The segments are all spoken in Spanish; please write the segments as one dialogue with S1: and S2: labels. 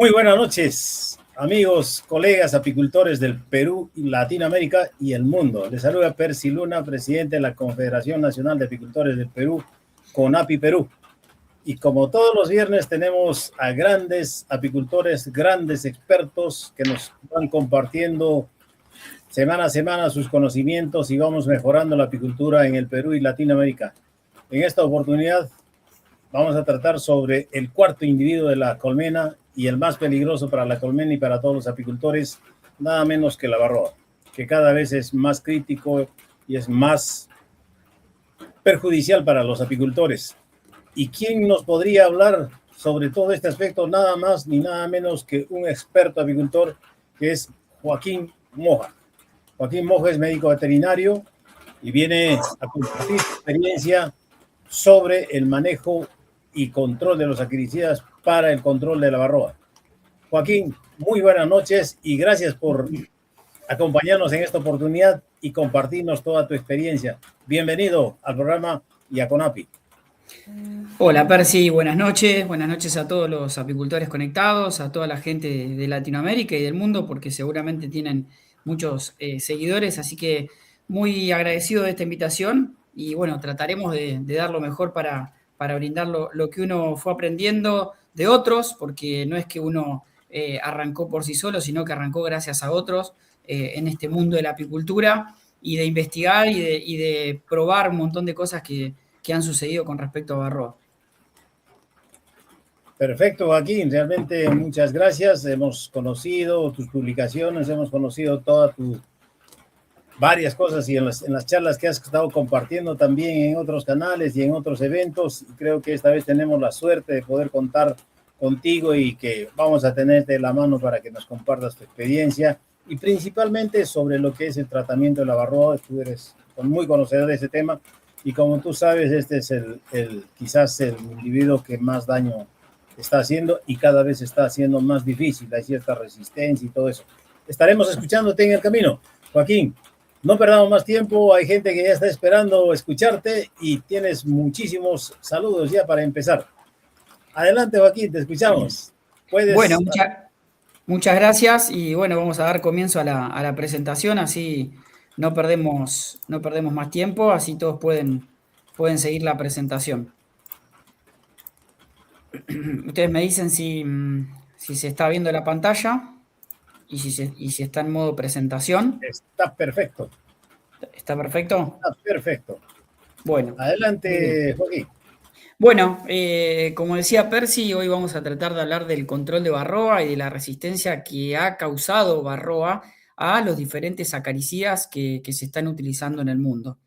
S1: Muy buenas noches, amigos, colegas, apicultores del Perú, Latinoamérica y el mundo. Les saluda Percy Luna, presidente de la Confederación Nacional de Apicultores del Perú, CONAPI Perú. Y como todos los viernes tenemos a grandes apicultores, grandes expertos que nos van compartiendo semana a semana sus conocimientos y vamos mejorando la apicultura en el Perú y Latinoamérica. En esta oportunidad vamos a tratar sobre el cuarto individuo de la colmena y el más peligroso para la colmena y para todos los apicultores, nada menos que la varroa, que cada vez es más crítico y es más perjudicial para los apicultores. ¿Y quién nos podría hablar sobre todo este aspecto? Nada más ni nada menos que un experto apicultor, que es Joaquín Moja. Joaquín Moja es médico veterinario y viene a compartir su experiencia sobre el manejo y control de los acaricidas para el control de la varroa. Joaquín, muy buenas noches y gracias por acompañarnos en esta oportunidad y compartirnos toda tu experiencia. Bienvenido al programa y a CONAPI.
S2: Hola Percy, buenas noches a todos los apicultores conectados, a toda la gente de Latinoamérica y del mundo, porque seguramente tienen muchos seguidores, así que muy agradecido de esta invitación y bueno, trataremos de dar lo mejor para brindar lo que uno fue aprendiendo de otros, porque no es que uno arrancó por sí solo, sino que arrancó gracias a otros en este mundo de la apicultura y de investigar y de probar un montón de cosas que han sucedido con respecto a varroa.
S1: Perfecto, Joaquín, realmente muchas gracias. Hemos conocido tus publicaciones, hemos conocido todas tus varias cosas y en las charlas que has estado compartiendo también en otros canales y en otros eventos. Creo que esta vez tenemos la suerte de poder contar contigo y que vamos a tenerte de la mano para que nos compartas tu experiencia y principalmente sobre lo que es el tratamiento de la varroa. Tú eres muy conocedor de ese tema y como tú sabes, este es quizás el individuo que más daño está haciendo y cada vez está haciendo más difícil. Hay cierta resistencia y todo eso. Estaremos escuchándote en el camino, Joaquín. No perdamos más tiempo, hay gente que ya está esperando escucharte y tienes muchísimos saludos ya para empezar. Adelante, Joaquín, te escuchamos. ¿Puedes?
S2: Bueno, muchas gracias y bueno, vamos a dar comienzo a la presentación, así no perdemos más tiempo, así todos pueden seguir la presentación. Ustedes me dicen si se está viendo la pantalla y si está en modo presentación.
S1: Está perfecto.
S2: ¿Está perfecto?
S1: Está perfecto.
S2: Bueno.
S1: Adelante, Joaquín.
S2: Bueno, como decía Percy, hoy vamos a tratar de hablar del control de varroa y de la resistencia que ha causado varroa a los diferentes acaricidas que se están utilizando en el mundo.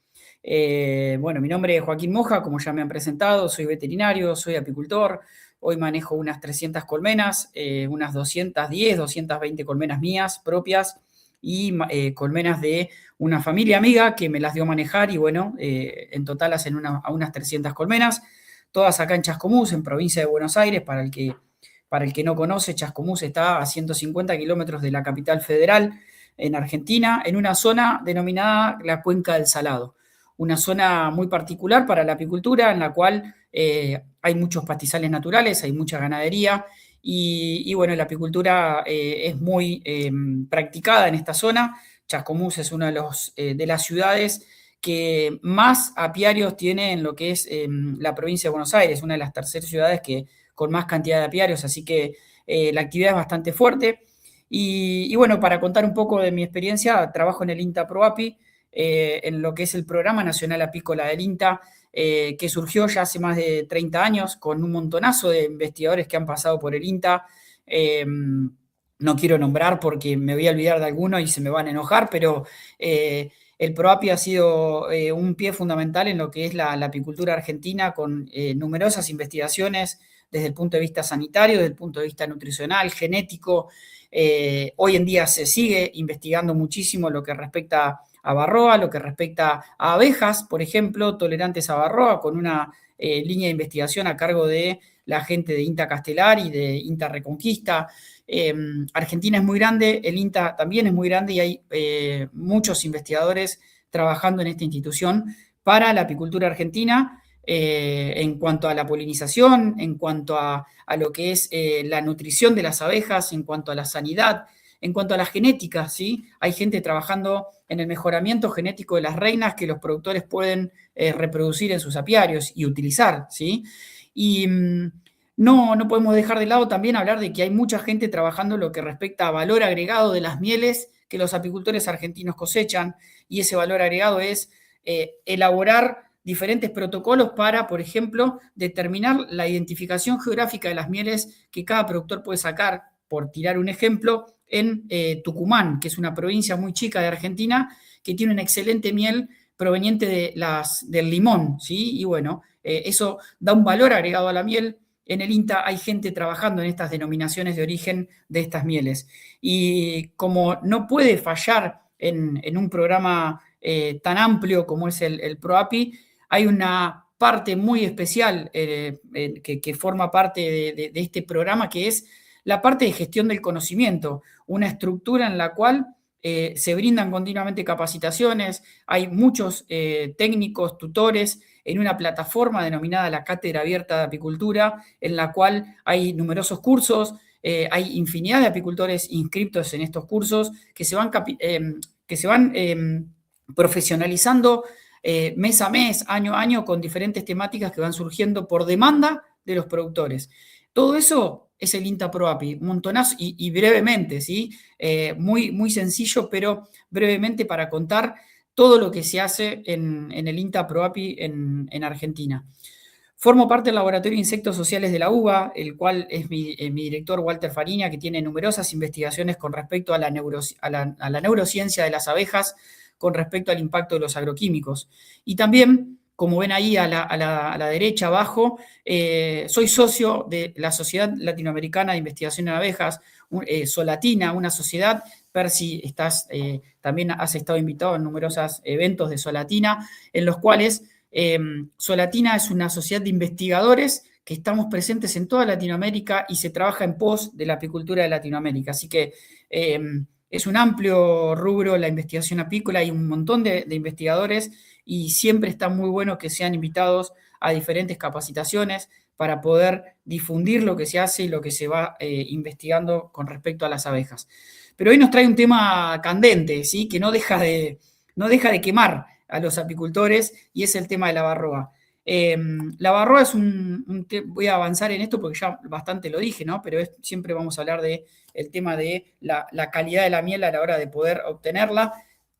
S2: Bueno, mi nombre es Joaquín Moja, como ya me han presentado, soy veterinario, soy apicultor, hoy manejo unas 300 colmenas, unas 210, 220 colmenas mías propias y colmenas de una familia amiga que me las dio a manejar y bueno, en total hacen unas 300 colmenas. Todas acá en Chascomús, en provincia de Buenos Aires. Para el que no conoce, Chascomús está a 150 kilómetros de la capital federal en Argentina, en una zona denominada la Cuenca del Salado. Una zona muy particular para la apicultura, en la cual hay muchos pastizales naturales, hay mucha ganadería y bueno, la apicultura es muy practicada en esta zona. Chascomús es una de las ciudades que más apiarios tiene en lo que es la provincia de Buenos Aires, una de las terceras ciudades con más cantidad de apiarios, así que la actividad es bastante fuerte. Y bueno, para contar un poco de mi experiencia, trabajo en el INTA ProApi, en lo que es el Programa Nacional Apícola del INTA, que surgió ya hace más de 30 años, con un montonazo de investigadores que han pasado por el INTA. No quiero nombrar porque me voy a olvidar de alguno y se me van a enojar, pero el ProApi ha sido un pie fundamental en lo que es la apicultura argentina, con numerosas investigaciones desde el punto de vista sanitario, desde el punto de vista nutricional, genético. Hoy en día se sigue investigando muchísimo lo que respecta a varroa, lo que respecta a abejas, por ejemplo, tolerantes a varroa, con una línea de investigación a cargo de la gente de INTA Castelar y de INTA Reconquista. Argentina es muy grande, el INTA también es muy grande y hay muchos investigadores trabajando en esta institución para la apicultura argentina. en cuanto a la polinización, en cuanto a lo que es la nutrición de las abejas, en cuanto a la sanidad, en cuanto a la genética, ¿sí? Hay gente trabajando en el mejoramiento genético de las reinas que los productores pueden reproducir en sus apiarios y utilizar, ¿sí? Y no podemos dejar de lado también hablar de que hay mucha gente trabajando en lo que respecta a valor agregado de las mieles que los apicultores argentinos cosechan, y ese valor agregado es elaborar diferentes protocolos para, por ejemplo, determinar la identificación geográfica de las mieles que cada productor puede sacar, por tirar un ejemplo, en Tucumán, que es una provincia muy chica de Argentina, que tiene una excelente miel proveniente del limón, ¿sí? Y bueno, eso da un valor agregado a la miel. En el INTA hay gente trabajando en estas denominaciones de origen de estas mieles. Y como no puede fallar en un programa tan amplio como es el ProAPI, hay una parte muy especial que forma parte de este programa, que es la parte de gestión del conocimiento, una estructura en la cual se brindan continuamente capacitaciones, hay muchos técnicos, tutores, en una plataforma denominada la Cátedra Abierta de Apicultura, en la cual hay numerosos cursos, hay infinidad de apicultores inscriptos en estos cursos que se van profesionalizando mes a mes, año a año, con diferentes temáticas que van surgiendo por demanda de los productores. Todo eso es el INTA ProAPI, un montonazo, y brevemente, ¿sí? Muy sencillo, pero brevemente para contar todo lo que se hace en el INTA ProAPI en Argentina. Formo parte del Laboratorio de Insectos Sociales de la UBA, el cual es mi director Walter Fariña, que tiene numerosas investigaciones con respecto a la neurociencia de las abejas, con respecto al impacto de los agroquímicos. Y también, como ven ahí a la derecha abajo, soy socio de la Sociedad Latinoamericana de Investigación en Abejas, Solatina, una sociedad. Percy, también has estado invitado en numerosos eventos de Solatina, en los cuales Solatina es una sociedad de investigadores que estamos presentes en toda Latinoamérica y se trabaja en pos de la apicultura de Latinoamérica. Así que es un amplio rubro la investigación apícola, hay un montón de investigadores y siempre está muy bueno que sean invitados a diferentes capacitaciones para poder difundir lo que se hace y lo que se va investigando con respecto a las abejas. Pero hoy nos trae un tema candente, ¿sí? Que no deja de quemar a los apicultores, y es el tema de la barroa. La barroa es voy a avanzar en esto porque ya bastante lo dije, ¿no? Pero siempre vamos a hablar del tema de la calidad de la miel a la hora de poder obtenerla.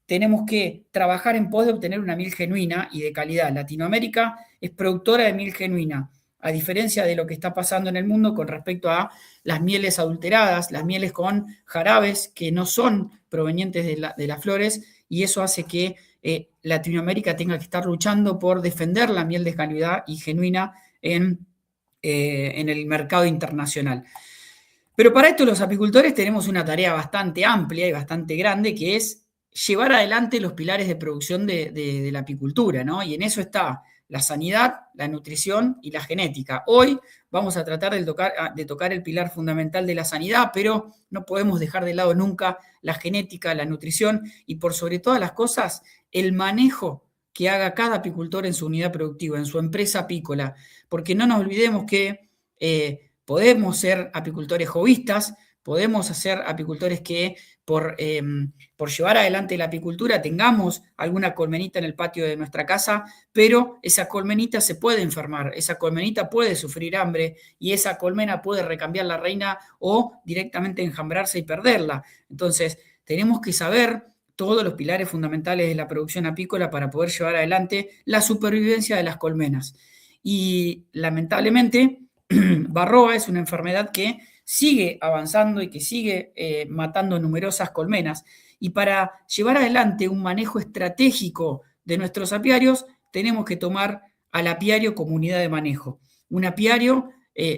S2: Tenemos que trabajar en pos de obtener una miel genuina y de calidad. Latinoamérica es productora de miel genuina, a diferencia de lo que está pasando en el mundo con respecto a las mieles adulteradas, las mieles con jarabes que no son provenientes de las flores, y eso hace que Latinoamérica tenga que estar luchando por defender la miel de calidad y genuina en el mercado internacional. Pero para esto los apicultores tenemos una tarea bastante amplia y bastante grande, que es llevar adelante los pilares de producción de la apicultura, ¿no? Y en eso está la sanidad, la nutrición y la genética. Hoy vamos a tratar de tocar el pilar fundamental de la sanidad, pero no podemos dejar de lado nunca la genética, la nutrición y, por sobre todas las cosas, el manejo que haga cada apicultor en su unidad productiva, en su empresa apícola, porque no nos olvidemos que podemos ser apicultores hobbyistas, podemos ser apicultores que por llevar adelante la apicultura tengamos alguna colmenita en el patio de nuestra casa, pero esa colmenita se puede enfermar, esa colmenita puede sufrir hambre y esa colmena puede recambiar la reina o directamente enjambrarse y perderla. Entonces, tenemos que saber todos los pilares fundamentales de la producción apícola para poder llevar adelante la supervivencia de las colmenas. Y lamentablemente, Varroa es una enfermedad que sigue avanzando y que sigue matando numerosas colmenas. Y para llevar adelante un manejo estratégico de nuestros apiarios, tenemos que tomar al apiario como unidad de manejo. Un apiario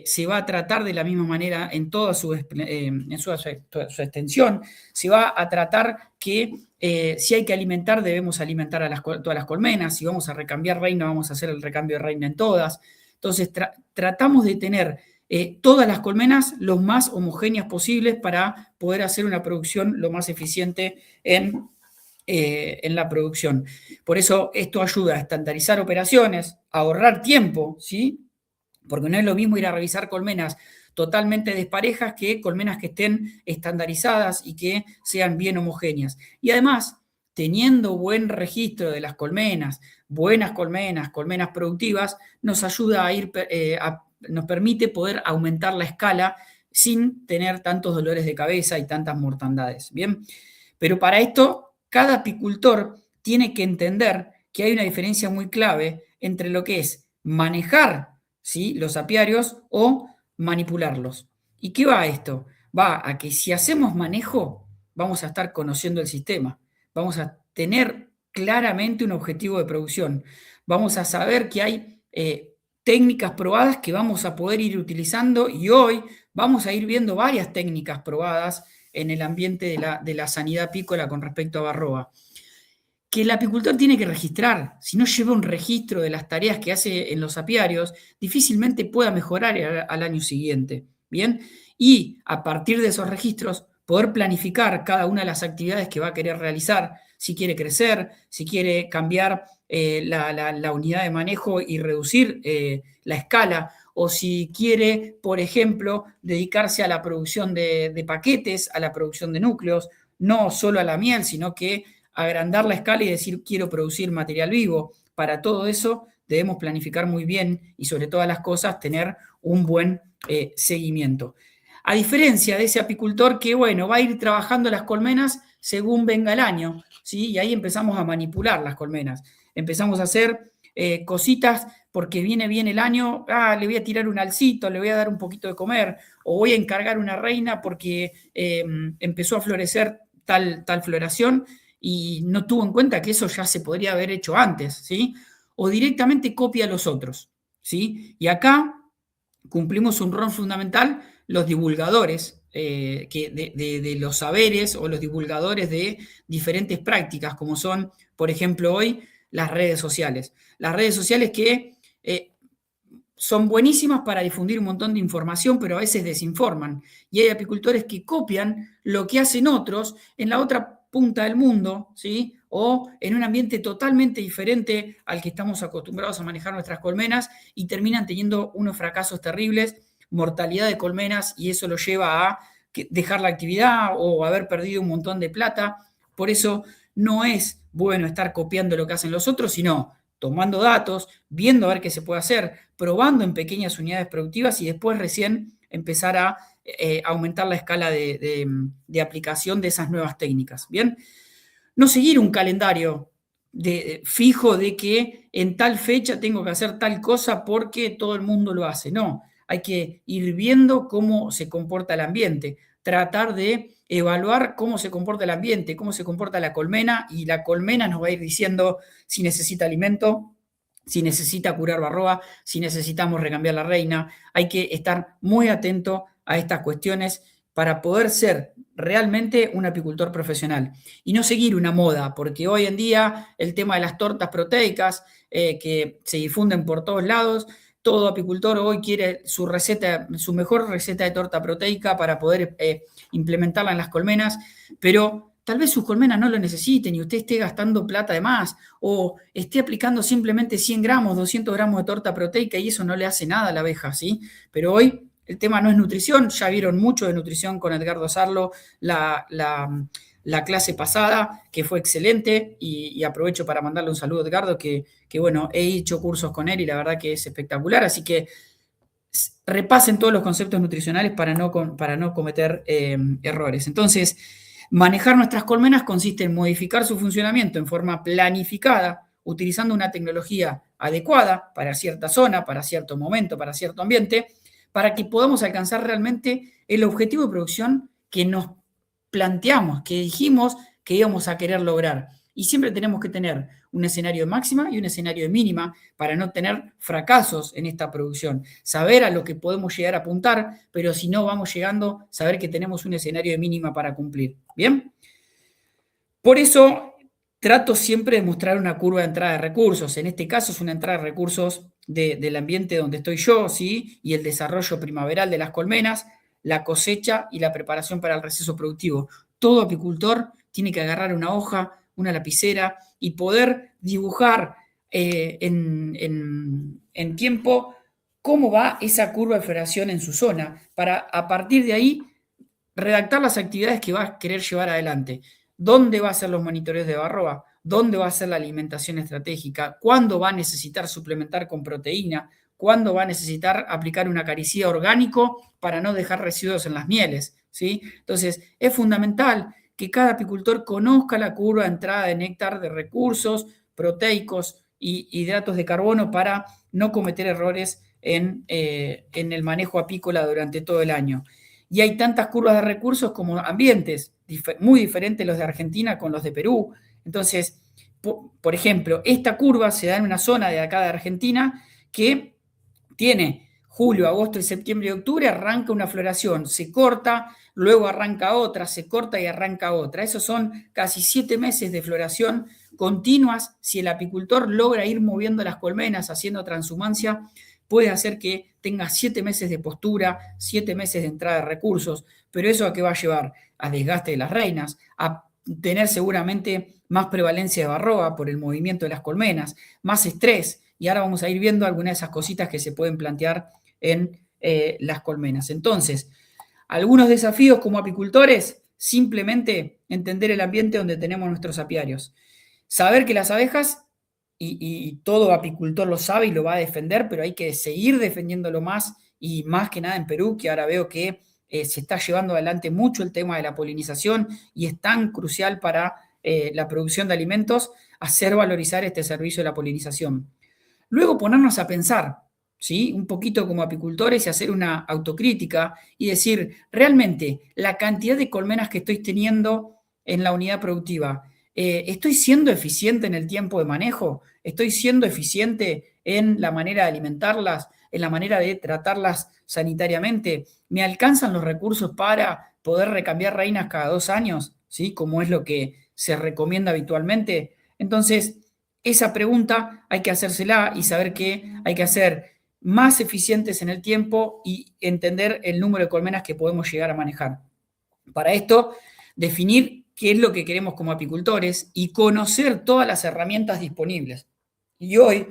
S2: se va a tratar de la misma manera en toda su extensión. Se va a tratar que si hay que alimentar, debemos alimentar a todas las colmenas. Si vamos a recambiar reina, vamos a hacer el recambio de reina en todas. Entonces, tratamos de tener todas las colmenas lo más homogéneas posibles para poder hacer una producción lo más eficiente en en la producción. Por eso esto ayuda a estandarizar operaciones, a ahorrar tiempo, ¿sí? Porque no es lo mismo ir a revisar colmenas totalmente desparejas que colmenas que estén estandarizadas y que sean bien homogéneas. Y además, teniendo buen registro de las colmenas, buenas colmenas, colmenas productivas, nos ayuda a nos permite poder aumentar la escala sin tener tantos dolores de cabeza y tantas mortandades. Bien, pero para esto, cada apicultor tiene que entender que hay una diferencia muy clave entre lo que es manejar, ¿sí?, los apiarios o manipularlos. ¿Y qué va a esto? Va a que si hacemos manejo, vamos a estar conociendo el sistema, vamos a tener claramente un objetivo de producción, vamos a saber que hay técnicas probadas que vamos a poder ir utilizando, y hoy vamos a ir viendo varias técnicas probadas en el ambiente de la sanidad apícola con respecto a Varroa, que el apicultor tiene que registrar. Si no lleva un registro de las tareas que hace en los apiarios, difícilmente pueda mejorar al año siguiente. ¿Bien? Y a partir de esos registros, poder planificar cada una de las actividades que va a querer realizar, si quiere crecer, si quiere cambiar la unidad de manejo y reducir la escala, o si quiere, por ejemplo, dedicarse a la producción de paquetes, a la producción de núcleos, no solo a la miel, sino que agrandar la escala y decir quiero producir material vivo. Para todo eso debemos planificar muy bien y sobre todas las cosas tener un buen seguimiento. A diferencia de ese apicultor que, bueno, va a ir trabajando las colmenas según venga el año, ¿sí? Y ahí empezamos a manipular las colmenas. Empezamos a hacer cositas porque viene bien el año, le voy a tirar un alcito, le voy a dar un poquito de comer, o voy a encargar una reina porque empezó a florecer tal floración y no tuvo en cuenta que eso ya se podría haber hecho antes, ¿sí? O directamente copia a los otros, ¿sí? Y acá cumplimos un rol fundamental los divulgadores de los saberes o los divulgadores de diferentes prácticas, como son, por ejemplo, hoy las redes sociales. Las redes sociales que son buenísimas para difundir un montón de información, pero a veces desinforman. Y hay apicultores que copian lo que hacen otros en la otra punta del mundo, ¿sí? O en un ambiente totalmente diferente al que estamos acostumbrados a manejar nuestras colmenas, y terminan teniendo unos fracasos terribles, mortalidad de colmenas, y eso lo lleva a dejar la actividad o haber perdido un montón de plata. Por eso no es bueno estar copiando lo que hacen los otros, sino tomando datos, viendo a ver qué se puede hacer, probando en pequeñas unidades productivas y después recién empezar a aumentar la escala de aplicación de esas nuevas técnicas. Bien, no seguir un calendario fijo de que en tal fecha tengo que hacer tal cosa porque todo el mundo lo hace. No, hay que ir viendo cómo se comporta el ambiente, tratar de evaluar cómo se comporta el ambiente, cómo se comporta la colmena, y la colmena nos va a ir diciendo si necesita alimento, si necesita curar Varroa, si necesitamos recambiar la reina. Hay que estar muy atento a estas cuestiones para poder ser realmente un apicultor profesional y no seguir una moda, porque hoy en día el tema de las tortas proteicas que se difunden por todos lados, todo apicultor hoy quiere su receta, su mejor receta de torta proteica para poder implementarla en las colmenas, pero tal vez sus colmenas no lo necesiten y usted esté gastando plata de más, o esté aplicando simplemente 100 gramos, 200 gramos de torta proteica y eso no le hace nada a la abeja, ¿sí? Pero hoy el tema no es nutrición, ya vieron mucho de nutrición con Edgardo Sarlo la clase pasada, que fue excelente, y aprovecho para mandarle un saludo a Edgardo, que bueno, he hecho cursos con él y la verdad que es espectacular, así que repasen todos los conceptos nutricionales para no cometer errores. Entonces, manejar nuestras colmenas consiste en modificar su funcionamiento en forma planificada, utilizando una tecnología adecuada para cierta zona, para cierto momento, para cierto ambiente, para que podamos alcanzar realmente el objetivo de producción que nos planteamos, que dijimos que íbamos a querer lograr. Y siempre tenemos que tener un escenario de máxima y un escenario de mínima para no tener fracasos en esta producción. Saber a lo que podemos llegar a apuntar, pero si no vamos llegando, saber que tenemos un escenario de mínima para cumplir. ¿Bien? Por eso trato siempre de mostrar una curva de entrada de recursos. En este caso es una entrada de recursos del ambiente donde estoy yo, ¿sí? Y el desarrollo primaveral de las colmenas, la cosecha y la preparación para el receso productivo. Todo apicultor tiene que agarrar una hoja, una lapicera y poder dibujar en tiempo cómo va esa curva de floración en su zona, para a partir de ahí redactar las actividades que va a querer llevar adelante. ¿Dónde va a ser los monitoreos de Varroa? ¿Dónde va a ser la alimentación estratégica? ¿Cuándo va a necesitar suplementar con proteína? ¿Cuándo va a necesitar aplicar un acaricida orgánico para no dejar residuos en las mieles? ¿Sí? Entonces, es fundamental que cada apicultor conozca la curva de entrada de néctar de recursos proteicos y hidratos de carbono para no cometer errores en el manejo apícola durante todo el año. Y hay tantas curvas de recursos como ambientes, muy diferentes los de Argentina con los de Perú. Entonces, por ejemplo, esta curva se da en una zona de acá de Argentina que tiene julio, agosto, septiembre y octubre, arranca una floración, se corta, luego arranca otra, se corta y arranca otra. Esos son casi 7 meses de floración continuas. Si el apicultor logra ir moviendo las colmenas, haciendo transhumancia, puede hacer que tenga 7 meses de postura, 7 meses de entrada de recursos, pero ¿eso a qué va a llevar? A desgaste de las reinas, a tener seguramente más prevalencia de Varroa por el movimiento de las colmenas, más estrés, y ahora vamos a ir viendo algunas de esas cositas que se pueden plantear en las colmenas. Entonces, algunos desafíos como apicultores, simplemente entender el ambiente donde tenemos nuestros apiarios. Saber que las abejas, y todo apicultor lo sabe y lo va a defender, pero hay que seguir defendiéndolo más, y más que nada en Perú, que ahora veo que se está llevando adelante mucho el tema de la polinización y es tan crucial para la producción de alimentos, hacer valorizar este servicio de la polinización. Luego ponernos a pensar, ¿sí? Un poquito como apicultores y hacer una autocrítica y decir, realmente, la cantidad de colmenas que estoy teniendo en la unidad productiva, ¿estoy siendo eficiente en el tiempo de manejo? ¿Estoy siendo eficiente en la manera de alimentarlas, en la manera de tratarlas sanitariamente? ¿Me alcanzan los recursos para poder recambiar reinas cada 2 años? ¿Sí? Como es lo que se recomienda habitualmente. Entonces, esa pregunta hay que hacérsela y saber que hay que ser más eficientes en el tiempo y entender el número de colmenas que podemos llegar a manejar. Para esto, definir qué es lo que queremos como apicultores y conocer todas las herramientas disponibles. Y hoy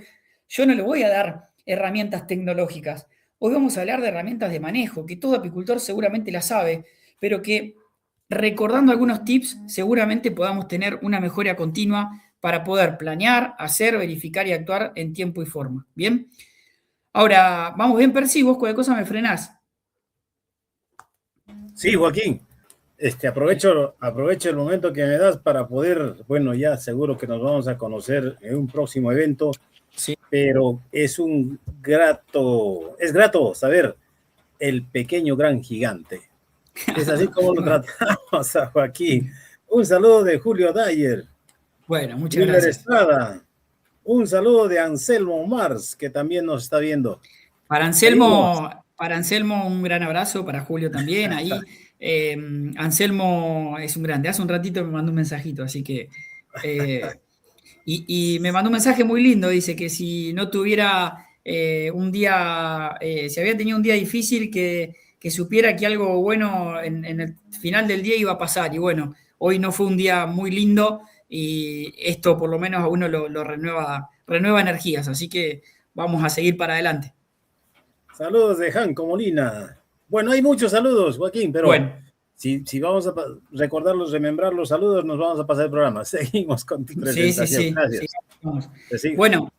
S2: yo no le voy a dar herramientas tecnológicas. Hoy vamos a hablar de herramientas de manejo, que todo apicultor seguramente las sabe, pero que recordando algunos tips seguramente podamos tener una mejora continua para poder planear, hacer, verificar y actuar en tiempo y forma. ¿Bien? Ahora, vamos bien, Percy, vos cualquier cosa me frenás.
S1: Sí, Joaquín. Aprovecho el momento que me das para poder, bueno, ya seguro que nos vamos a conocer en un próximo evento,
S2: Sí.
S1: pero es grato saber el pequeño gran gigante. Es así como lo tratamos a Joaquín. Un saludo de Julio Dyer.
S2: Bueno, muchas
S1: Miller
S2: gracias.
S1: Estrada. Un saludo de Anselmo Mars, que también nos está viendo.
S2: Para Anselmo, un gran abrazo, para Julio también. Ahí, Anselmo es un grande. Hace un ratito me mandó un mensajito, así que. Y me mandó un mensaje muy lindo. Dice que si no tuviera un día, si había tenido un día difícil, que supiera que algo bueno en el final del día iba a pasar. Y bueno, hoy no fue un día muy lindo y esto por lo menos a uno lo renueva energías. Así que vamos a seguir para adelante.
S1: Saludos de Janco Molina. Bueno, hay muchos saludos, Joaquín, pero
S2: Bueno,
S1: si vamos a remembrar los saludos, nos vamos a pasar el programa. Seguimos con tu presentación.
S2: sí.
S1: Gracias.
S2: Vamos.
S1: Sí.
S2: Bueno,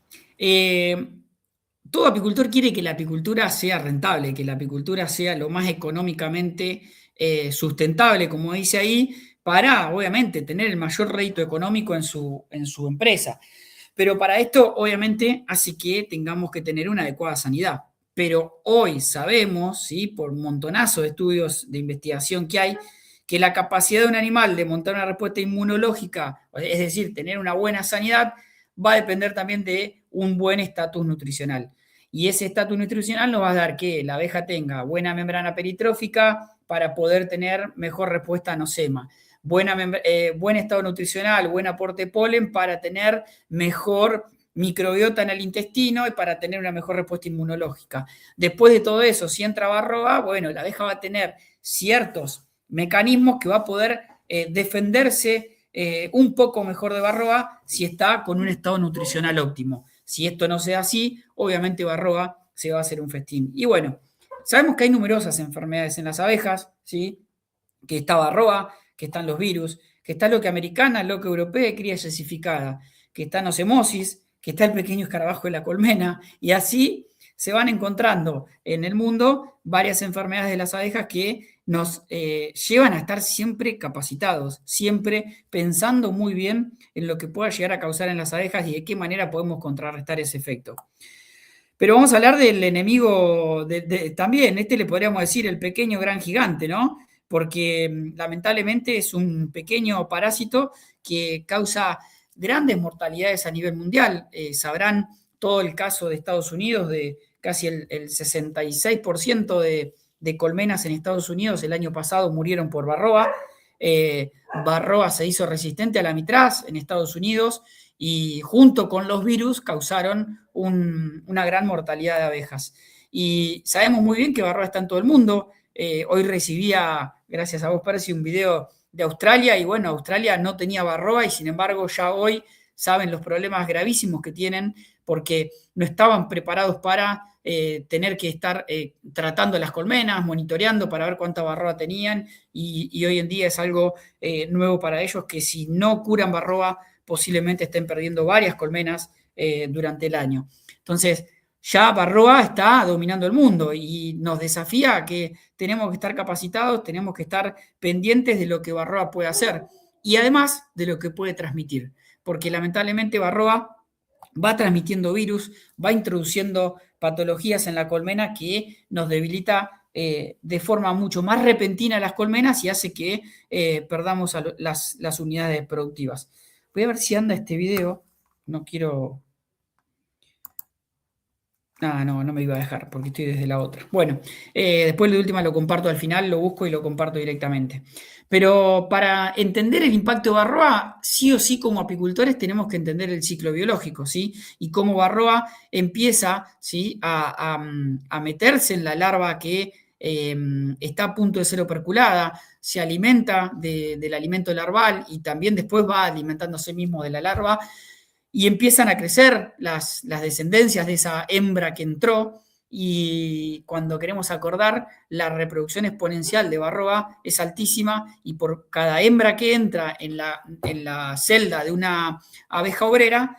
S2: todo apicultor quiere que la apicultura sea rentable, que la apicultura sea lo más económicamente sustentable, como dice ahí, para, obviamente, tener el mayor rédito económico en su empresa. Pero para esto, obviamente, hace que tengamos que tener una adecuada sanidad. Pero hoy sabemos, ¿sí? Por un montonazo de estudios de investigación que hay, que la capacidad de un animal de montar una respuesta inmunológica, es decir, tener una buena sanidad, va a depender también de un buen estatus nutricional. Y ese estatus nutricional nos va a dar que la abeja tenga buena membrana peritrófica para poder tener mejor respuesta a nosema, buen estado nutricional, buen aporte de polen para tener mejor microbiota en el intestino y para tener una mejor respuesta inmunológica. Después de todo eso, si entra Varroa, bueno, la abeja va a tener ciertos mecanismos que va a poder defenderse un poco mejor de Varroa si está con un estado nutricional óptimo. Si esto no sea así, obviamente Varroa se va a hacer un festín. Y bueno, sabemos que hay numerosas enfermedades en las abejas, ¿sí? Que está Varroa, que están los virus, que está loca americana, loca europea y cría yesificada, que está nocemosis, que está el pequeño escarabajo de la colmena, y así se van encontrando en el mundo varias enfermedades de las abejas que nos llevan a estar siempre capacitados, siempre pensando muy bien en lo que pueda llegar a causar en las abejas y de qué manera podemos contrarrestar ese efecto. Pero vamos a hablar del enemigo también, le podríamos decir el pequeño gran gigante, ¿no? Porque lamentablemente es un pequeño parásito que causa grandes mortalidades a nivel mundial. Sabrán todo el caso de Estados Unidos, de casi el 66% de colmenas en Estados Unidos el año pasado murieron por Varroa. Varroa se hizo resistente a la mitraz en Estados Unidos y junto con los virus causaron una gran mortalidad de abejas. Y sabemos muy bien que Varroa está en todo el mundo. Hoy recibía, gracias a vos, Percy, un video de Australia y bueno, Australia no tenía Varroa y sin embargo ya hoy saben los problemas gravísimos que tienen porque no estaban preparados para tener que estar tratando las colmenas, monitoreando para ver cuánta Varroa tenían y hoy en día es algo nuevo para ellos que si no curan Varroa posiblemente estén perdiendo varias colmenas durante el año. Entonces, ya Varroa está dominando el mundo y nos desafía a que tenemos que estar capacitados, tenemos que estar pendientes de lo que Varroa puede hacer y además de lo que puede transmitir, porque lamentablemente Varroa va transmitiendo virus, va introduciendo patologías en la colmena que nos debilita de forma mucho más repentina las colmenas y hace que perdamos las unidades productivas. Voy a ver si anda este video. No quiero... no me iba a dejar porque estoy desde la otra. Bueno, después de última lo comparto al final, lo busco y lo comparto directamente. Pero para entender el impacto de Varroa, sí o sí como apicultores tenemos que entender el ciclo biológico, ¿sí? Y cómo Varroa empieza, ¿sí? a meterse en la larva que está a punto de ser operculada, se alimenta del alimento larval y también después va alimentándose mismo de la larva y empiezan a crecer las descendencias de esa hembra que entró y cuando queremos acordar, la reproducción exponencial de Varroa es altísima y por cada hembra que entra en la celda de una abeja obrera,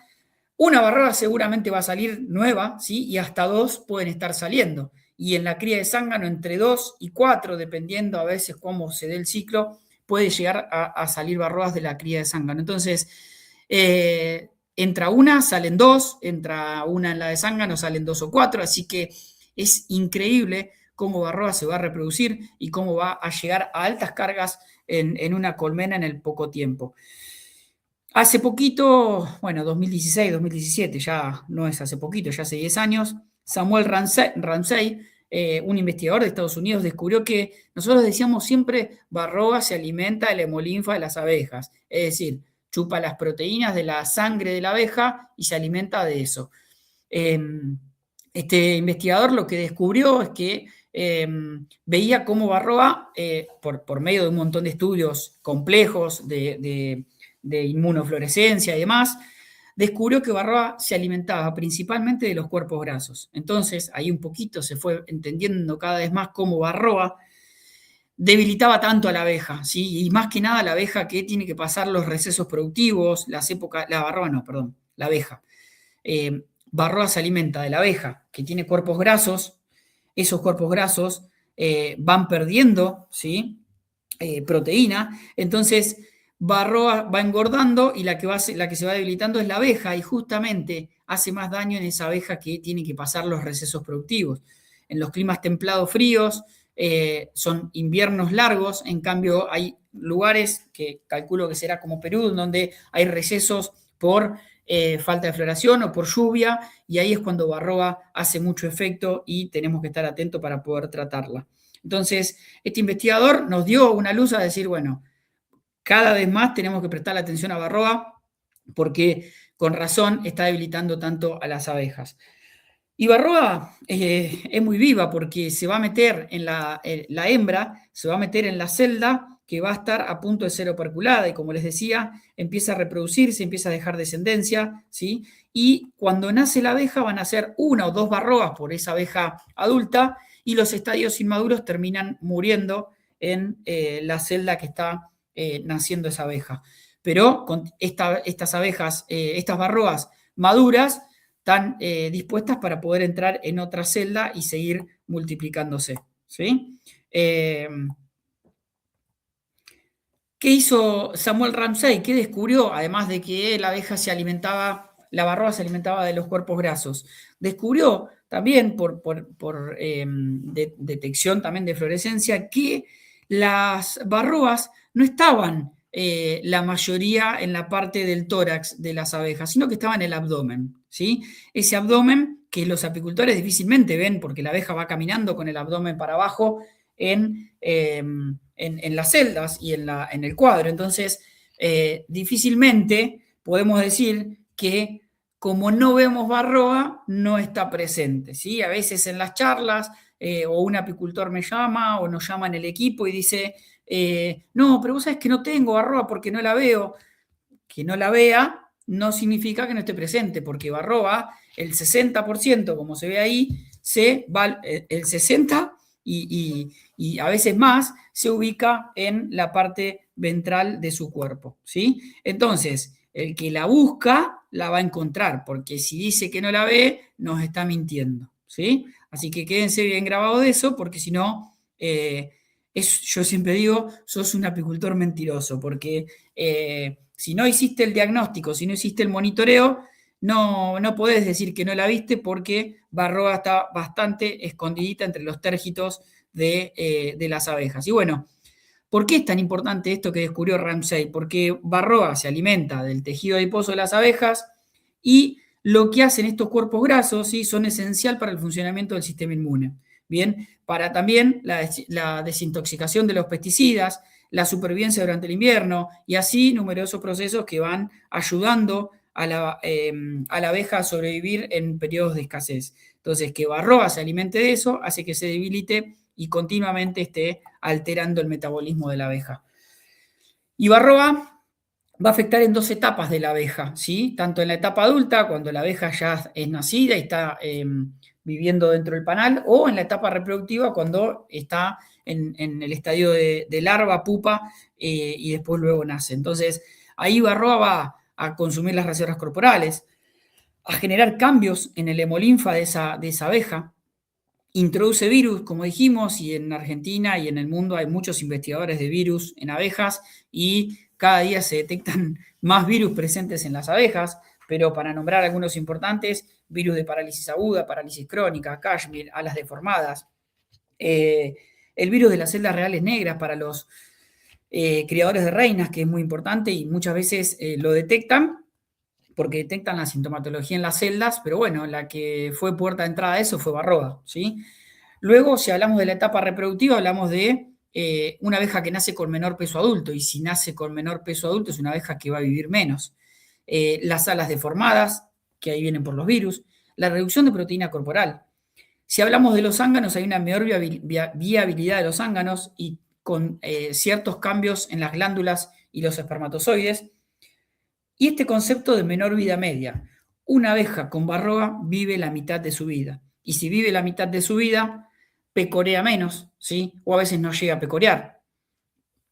S2: una Varroa seguramente va a salir nueva, ¿sí? Y hasta 2 pueden estar saliendo. Y en la cría de zángano, entre 2 y 4, dependiendo a veces cómo se dé el ciclo, puede llegar a salir Varroas de la cría de zángano. Entonces, entra una, salen 2, entra una en la de zángano, salen 2 o 4, así que es increíble cómo Varroa se va a reproducir y cómo va a llegar a altas cargas en una colmena en el poco tiempo. Hace poquito, bueno, 2016, 2017, ya no es hace poquito, ya hace 10 años, Samuel Ramsey, un investigador de Estados Unidos, descubrió que nosotros decíamos siempre Varroa se alimenta de la hemolinfa de las abejas, es decir, chupa las proteínas de la sangre de la abeja y se alimenta de eso. Este investigador lo que descubrió es que veía cómo Varroa, por medio de un montón de estudios complejos de inmunofluorescencia y demás, descubrió que Varroa se alimentaba principalmente de los cuerpos grasos. Entonces, ahí un poquito se fue entendiendo cada vez más cómo Varroa debilitaba tanto a la abeja, ¿sí? Y más que nada la abeja que tiene que pasar los recesos productivos, la Varroa no, perdón, la abeja. Varroa se alimenta de la abeja que tiene cuerpos grasos, esos cuerpos grasos van perdiendo, ¿sí? Proteína, entonces Varroa va engordando y la que se va debilitando es la abeja y justamente hace más daño en esa abeja que tiene que pasar los recesos productivos. En los climas templados fríos son inviernos largos, en cambio hay lugares que calculo que será como Perú, donde hay recesos por falta de floración o por lluvia y ahí es cuando Varroa hace mucho efecto y tenemos que estar atentos para poder tratarla. Entonces, este investigador nos dio una luz a decir, bueno, cada vez más tenemos que prestar atención a Varroa porque con razón está debilitando tanto a las abejas. Y Varroa es muy viva porque se va a meter en la hembra, se va a meter en la celda que va a estar a punto de ser operculada y como les decía, empieza a reproducirse, empieza a dejar descendencia, ¿sí? Y cuando nace la abeja van a ser una o dos Varroas por esa abeja adulta y los estadios inmaduros terminan muriendo en la celda que está naciendo esa abeja. Pero con estas abejas, estas Varroas maduras, están dispuestas para poder entrar en otra celda y seguir multiplicándose. ¿Sí? ¿Qué hizo Samuel Ramsay? ¿Qué descubrió? Además de que la abeja se alimentaba, la Varroa se alimentaba de los cuerpos grasos. Descubrió también por detección también de fluorescencia que las Varroas no estaban la mayoría en la parte del tórax de las abejas, sino que estaban en el abdomen. ¿Sí? Ese abdomen que los apicultores difícilmente ven porque la abeja va caminando con el abdomen para abajo en las celdas y en el cuadro. Entonces, difícilmente podemos decir que como no vemos Varroa, no está presente. ¿Sí? A veces en las charlas o un apicultor me llama o nos llama en el equipo y dice, no, pero vos sabés que no tengo Varroa porque no la veo. Que no la vea no significa que no esté presente, porque Varroa, el 60%, como se ve ahí, el 60% y a veces más, se ubica en la parte ventral de su cuerpo. ¿Sí? Entonces, el que la busca, la va a encontrar, porque si dice que no la ve, nos está mintiendo. ¿Sí? Así que quédense bien grabados de eso, porque si no, yo siempre digo, sos un apicultor mentiroso, porque si no hiciste el diagnóstico, si no hiciste el monitoreo, no podés decir que no la viste porque Varroa está bastante escondidita entre los térgitos de las abejas. Y bueno, ¿por qué es tan importante esto que descubrió Ramsay? Porque Varroa se alimenta del tejido adiposo de las abejas y lo que hacen estos cuerpos grasos, ¿sí?, son esencial para el funcionamiento del sistema inmune. Bien, para también la desintoxicación de los pesticidas, la supervivencia durante el invierno y así numerosos procesos que van ayudando a la abeja a sobrevivir en periodos de escasez. Entonces, que Varroa se alimente de eso hace que se debilite y continuamente esté alterando el metabolismo de la abeja. Y Varroa va a afectar en dos etapas de la abeja, ¿sí? Tanto en la etapa adulta, cuando la abeja ya es nacida y está viviendo dentro del panal, o en la etapa reproductiva, cuando está en el estadio de larva, pupa, y después luego nace. Entonces, ahí Varroa va a consumir las reservas corporales, a generar cambios en el hemolinfa de esa abeja, introduce virus, como dijimos, y en Argentina y en el mundo hay muchos investigadores de virus en abejas y cada día se detectan más virus presentes en las abejas, pero para nombrar algunos importantes, virus de parálisis aguda, parálisis crónica, Kashmir, alas deformadas, el virus de las celdas reales negras para los criadores de reinas, que es muy importante y muchas veces lo detectan porque detectan la sintomatología en las celdas, pero bueno, la que fue puerta de entrada a eso fue Varroa, ¿sí? Luego, si hablamos de la etapa reproductiva, hablamos de una abeja que nace con menor peso adulto, y si nace con menor peso adulto es una abeja que va a vivir menos. Las alas deformadas, que ahí vienen por los virus, la reducción de proteína corporal. Si hablamos de los zánganos, hay una menor viabilidad de los zánganos y con ciertos cambios en las glándulas y los espermatozoides. Y este concepto de menor vida media. Una abeja con Varroa vive la mitad de su vida. Y si vive la mitad de su vida, pecorea menos, ¿sí? O a veces no llega a pecorear.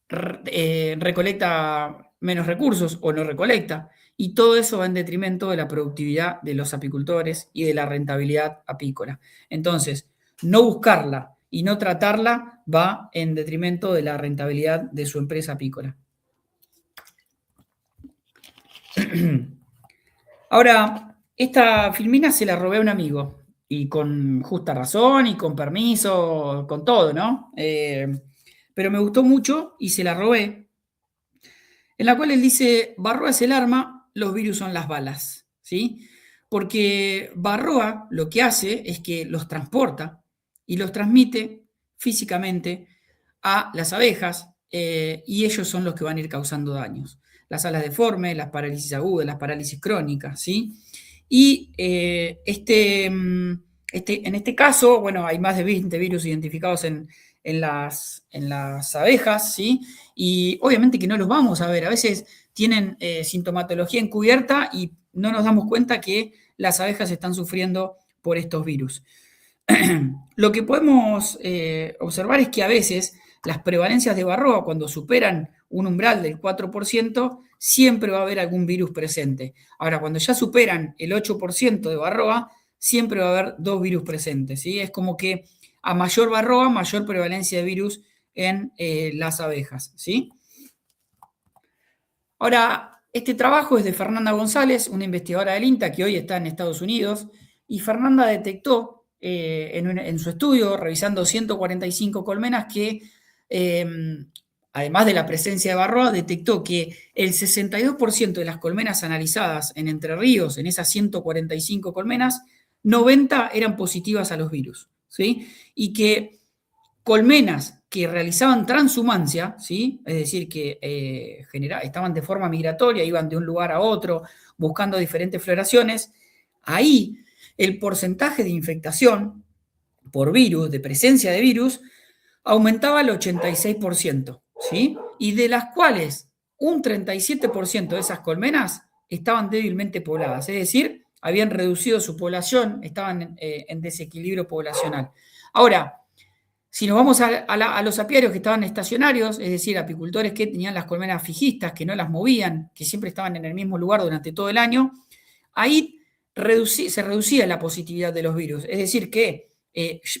S2: Recolecta menos recursos o no recolecta. Y todo eso va en detrimento de la productividad de los apicultores y de la rentabilidad apícola. Entonces, no buscarla y no tratarla va en detrimento de la rentabilidad de su empresa apícola. Ahora, esta filmina se la robé a un amigo, y con justa razón, y con permiso, con todo, ¿no? Pero me gustó mucho y se la robé, en la cual él dice, Varroa es el arma, los virus son las balas, ¿sí? Porque Varroa lo que hace es que los transporta y los transmite físicamente a las abejas y ellos son los que van a ir causando daños. Las alas deformes, las parálisis agudas, las parálisis crónicas, ¿sí? Y En este caso, bueno, hay más de 20 virus identificados en las abejas, ¿sí? Y obviamente que no los vamos a ver. A veces tienen sintomatología encubierta y no nos damos cuenta que las abejas están sufriendo por estos virus. Lo que podemos observar es que a veces las prevalencias de varroa, cuando superan un umbral del 4%, siempre va a haber algún virus presente. Ahora, cuando ya superan el 8% de varroa, siempre va a haber 2 virus presentes, ¿sí? Es como que a mayor varroa, mayor prevalencia de virus en las abejas, ¿sí? Ahora, este trabajo es de Fernanda González, una investigadora del INTA que hoy está en Estados Unidos, y Fernanda detectó en su estudio, revisando 145 colmenas, que además de la presencia de varroa, detectó que el 62% de las colmenas analizadas en Entre Ríos, en esas 145 colmenas, 90 eran positivas a los virus, ¿sí? Y que colmenas que realizaban transhumancia, ¿sí? Es decir, que estaban de forma migratoria, iban de un lugar a otro, buscando diferentes floraciones, ahí el porcentaje de infectación por virus, de presencia de virus, aumentaba al 86%, ¿sí? Y de las cuales un 37% de esas colmenas estaban débilmente pobladas, es decir, habían reducido su población, estaban en desequilibrio poblacional. Ahora, si nos vamos a los apiarios que estaban estacionarios, es decir, apicultores que tenían las colmenas fijistas, que no las movían, que siempre estaban en el mismo lugar durante todo el año, ahí se reducía la positividad de los virus, es decir, que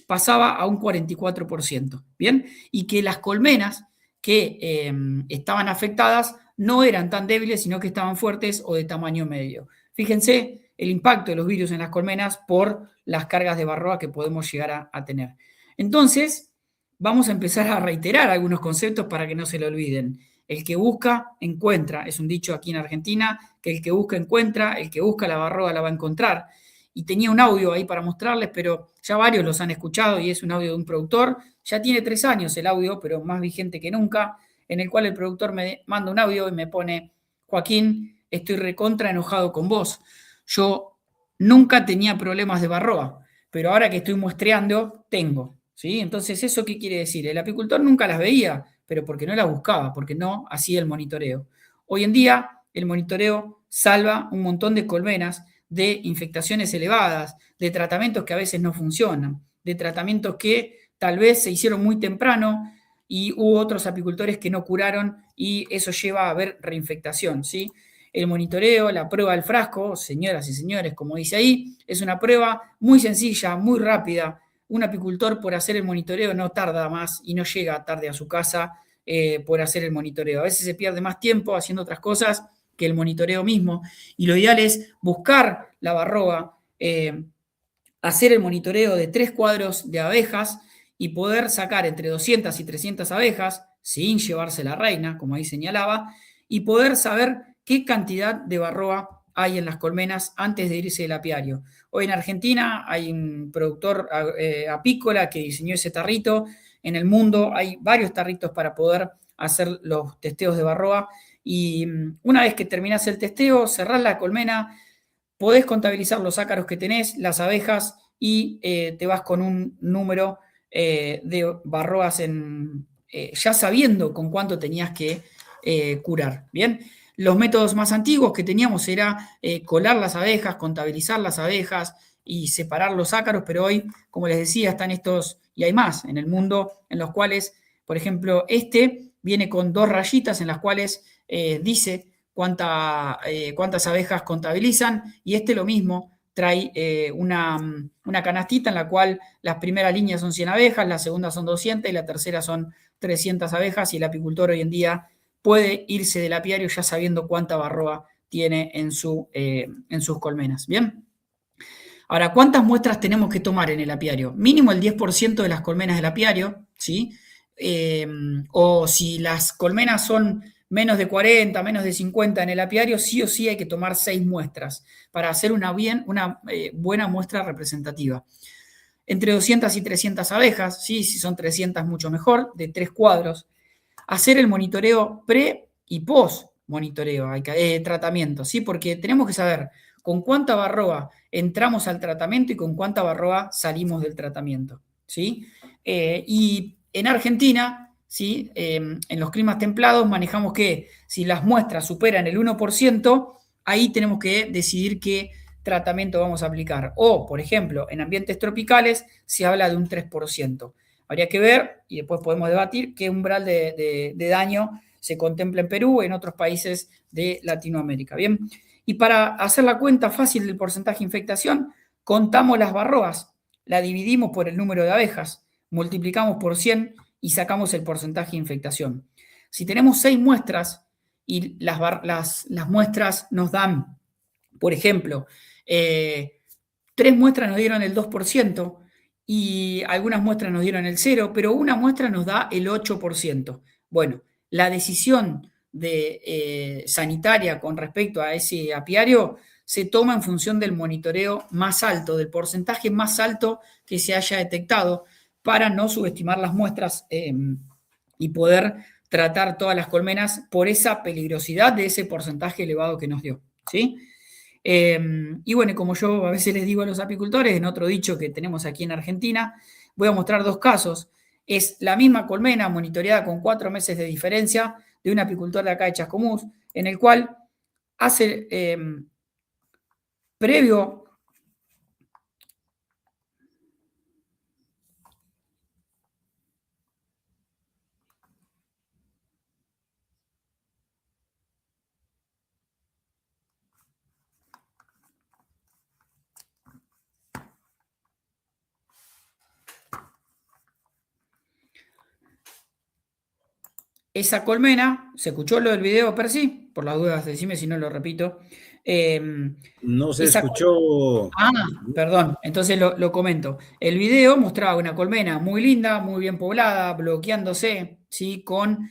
S2: pasaba a un 44%, ¿bien? Y que las colmenas que estaban afectadas no eran tan débiles, sino que estaban fuertes o de tamaño medio. Fíjense el impacto de los virus en las colmenas por las cargas de varroa que podemos llegar a tener. Entonces, vamos a empezar a reiterar algunos conceptos para que no se lo olviden. El que busca, encuentra. Es un dicho aquí en Argentina, que el que busca, encuentra. El que busca la varroa la va a encontrar. Y tenía un audio ahí para mostrarles, pero ya varios los han escuchado y es un audio de un productor. Ya tiene 3 años el audio, pero más vigente que nunca, en el cual el productor me manda un audio y me pone: Joaquín, estoy recontra enojado con vos. Yo nunca tenía problemas de varroa, pero ahora que estoy muestreando, tengo. ¿Sí? Entonces, ¿eso qué quiere decir? El apicultor nunca las veía, pero porque no las buscaba, porque no hacía el monitoreo. Hoy en día, el monitoreo salva un montón de colmenas de infectaciones elevadas, de tratamientos que a veces no funcionan, de tratamientos que tal vez se hicieron muy temprano y hubo otros apicultores que no curaron y eso lleva a haber reinfectación, ¿sí? El monitoreo, la prueba del frasco, señoras y señores, como dice ahí, es una prueba muy sencilla, muy rápida. Un apicultor por hacer el monitoreo no tarda más y no llega tarde a su casa por hacer el monitoreo. A veces se pierde más tiempo haciendo otras cosas que el monitoreo mismo. Y lo ideal es buscar la varroa, hacer el monitoreo de 3 cuadros de abejas y poder sacar entre 200 y 300 abejas sin llevarse la reina, como ahí señalaba, y poder saber qué cantidad de varroa hay en las colmenas antes de irse del apiario. Hoy en Argentina hay un productor apícola que diseñó ese tarrito. En el mundo hay varios tarritos para poder hacer los testeos de varroa. Y una vez que terminás el testeo, cerrás la colmena, podés contabilizar los ácaros que tenés, las abejas, y te vas con un número de varroas ya sabiendo con cuánto tenías que curar. Bien. Los métodos más antiguos que teníamos era colar las abejas, contabilizar las abejas y separar los ácaros, pero hoy, como les decía, están estos, y hay más en el mundo, en los cuales, por ejemplo, este viene con 2 rayitas en las cuales dice cuántas abejas contabilizan, y este lo mismo, trae una canastita en la cual las primeras líneas son 100 abejas, las segundas son 200 y la tercera son 300 abejas, y el apicultor hoy en día puede irse del apiario ya sabiendo cuánta varroa tiene en sus colmenas. ¿Bien? Ahora, ¿cuántas muestras tenemos que tomar en el apiario? Mínimo el 10% de las colmenas del apiario, ¿sí? O si las colmenas son menos de 40, menos de 50 en el apiario, sí o sí hay que tomar 6 muestras para hacer una buena muestra representativa. Entre 200 y 300 abejas, ¿sí? Si son 300 mucho mejor, de 3 cuadros. Hacer el monitoreo pre y post monitoreo, tratamiento, ¿sí? Porque tenemos que saber con cuánta Varroa entramos al tratamiento y con cuánta Varroa salimos del tratamiento, ¿sí? Y en Argentina, ¿sí? En los climas templados manejamos que si las muestras superan el 1%, ahí tenemos que decidir qué tratamiento vamos a aplicar. O, por ejemplo, en ambientes tropicales se habla de un 3%. Habría que ver, y después podemos debatir, qué umbral de daño se contempla en Perú y en otros países de Latinoamérica. Bien, y para hacer la cuenta fácil del porcentaje de infectación, contamos las Varroas, la dividimos por el número de abejas, multiplicamos por 100 y sacamos el porcentaje de infectación. Si tenemos 6 muestras y las muestras nos dan, por ejemplo, 3 muestras nos dieron el 2% y algunas muestras nos dieron el 0%, pero una muestra nos da el 8%. Bueno, la decisión sanitaria con respecto a ese apiario se toma en función del monitoreo más alto, del porcentaje más alto que se haya detectado, para no subestimar las muestras y poder tratar todas las colmenas por esa peligrosidad de ese porcentaje elevado que nos dio, ¿sí? Y bueno, como yo a veces les digo a los apicultores, en otro dicho que tenemos aquí en Argentina, voy a mostrar 2 casos. Es la misma colmena monitoreada con 4 meses de diferencia de un apicultor de acá de Chascomús, en el cual hace previo. Esa colmena, ¿se escuchó lo del video, Percy? Por las dudas, decime si no lo repito.
S1: No se
S2: Esa
S1: escuchó.
S2: perdón, entonces lo comento. El video mostraba una colmena muy linda, muy bien poblada, bloqueándose, ¿sí? Con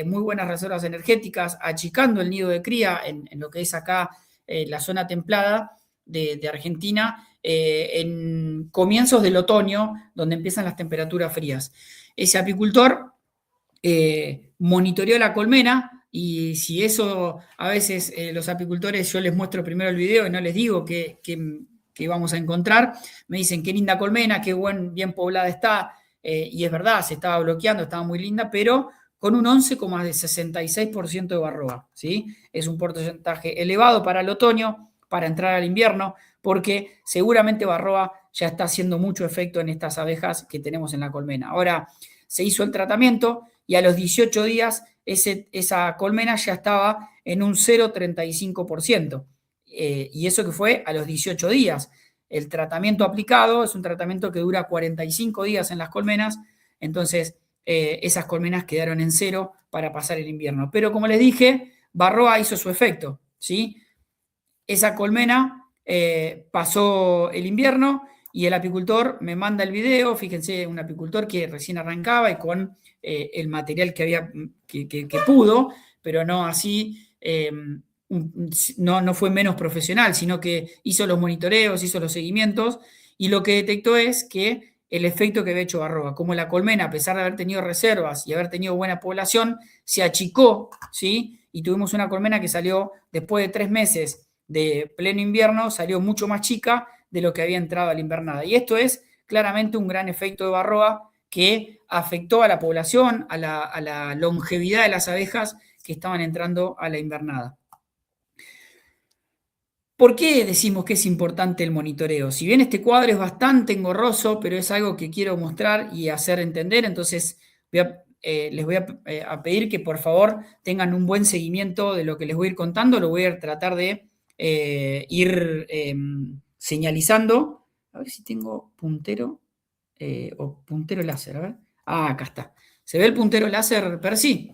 S2: muy buenas reservas energéticas, achicando el nido de cría en lo que es acá la zona templada de Argentina, en comienzos del otoño, donde empiezan las temperaturas frías. Ese apicultor monitoreó la colmena, y si eso a veces los apicultores, yo les muestro primero el video y no les digo que vamos a encontrar, me dicen qué linda colmena, qué bien poblada está, y es verdad, se estaba bloqueando, estaba muy linda, pero con un 11,66% de Varroa, ¿sí? Es un porcentaje elevado para el otoño, para entrar al invierno, porque seguramente Varroa ya está haciendo mucho efecto en estas abejas que tenemos en la colmena. Ahora, se hizo el tratamiento y a los 18 días esa colmena ya estaba en un 0,35%. Y eso que fue a los 18 días. El tratamiento aplicado es un tratamiento que dura 45 días en las colmenas, entonces esas colmenas quedaron en 0 para pasar el invierno. Pero como les dije, Varroa hizo su efecto, ¿sí? Esa colmena pasó el invierno y el apicultor me manda el video. Fíjense, un apicultor que recién arrancaba y con el material que pudo, pero no así, no fue menos profesional, sino que hizo los monitoreos, hizo los seguimientos, y lo que detectó es que el efecto que había hecho Varroa, como la colmena, a pesar de haber tenido reservas y haber tenido buena población, se achicó, ¿sí? Y tuvimos una colmena que salió después de 3 meses de pleno invierno, salió mucho más chica de lo que había entrado a la invernada. Y esto es claramente un gran efecto de Varroa que afectó a la población, a la longevidad de las abejas que estaban entrando a la invernada. ¿Por qué decimos que es importante el monitoreo? Si bien este cuadro es bastante engorroso, pero es algo que quiero mostrar y hacer entender, entonces les voy a pedir que por favor tengan un buen seguimiento de lo que les voy a ir contando. Lo voy a tratar de ir señalizando. A ver si tengo puntero o puntero láser. A ver. Acá está. ¿Se ve el puntero láser, Percy?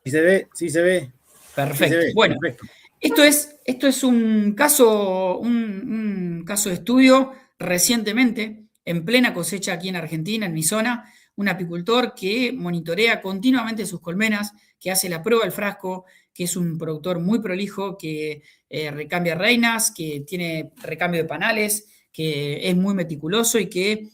S1: Sí se ve, sí se ve.
S2: Perfecto.
S1: Sí se ve,
S2: bueno,
S1: perfecto.
S2: Esto es un caso de estudio recientemente, en plena cosecha aquí en Argentina, en mi zona, un apicultor que monitorea continuamente sus colmenas, que hace la prueba del frasco, que es un productor muy prolijo, que recambia reinas, que tiene recambio de panales, que es muy meticuloso y que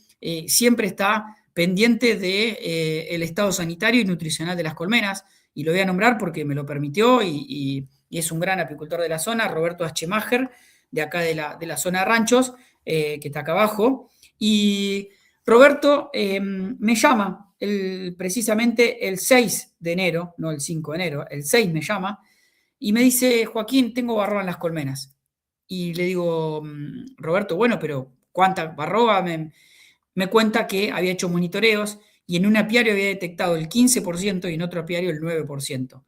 S2: siempre está pendiente del estado sanitario y nutricional de las colmenas. Y lo voy a nombrar porque me lo permitió y y es un gran apicultor de la zona, Roberto Aschemacher, de acá de la zona de Ranchos, que está acá abajo. Y Roberto me llama precisamente el 6 de enero, no el 5 de enero, el 6 me llama, y me dice, Joaquín, tengo barroa en las colmenas. Y le digo, Roberto, bueno, pero ¿cuánta barroa? Me cuenta que había hecho monitoreos y en un apiario había detectado el 15% y en otro apiario el 9%.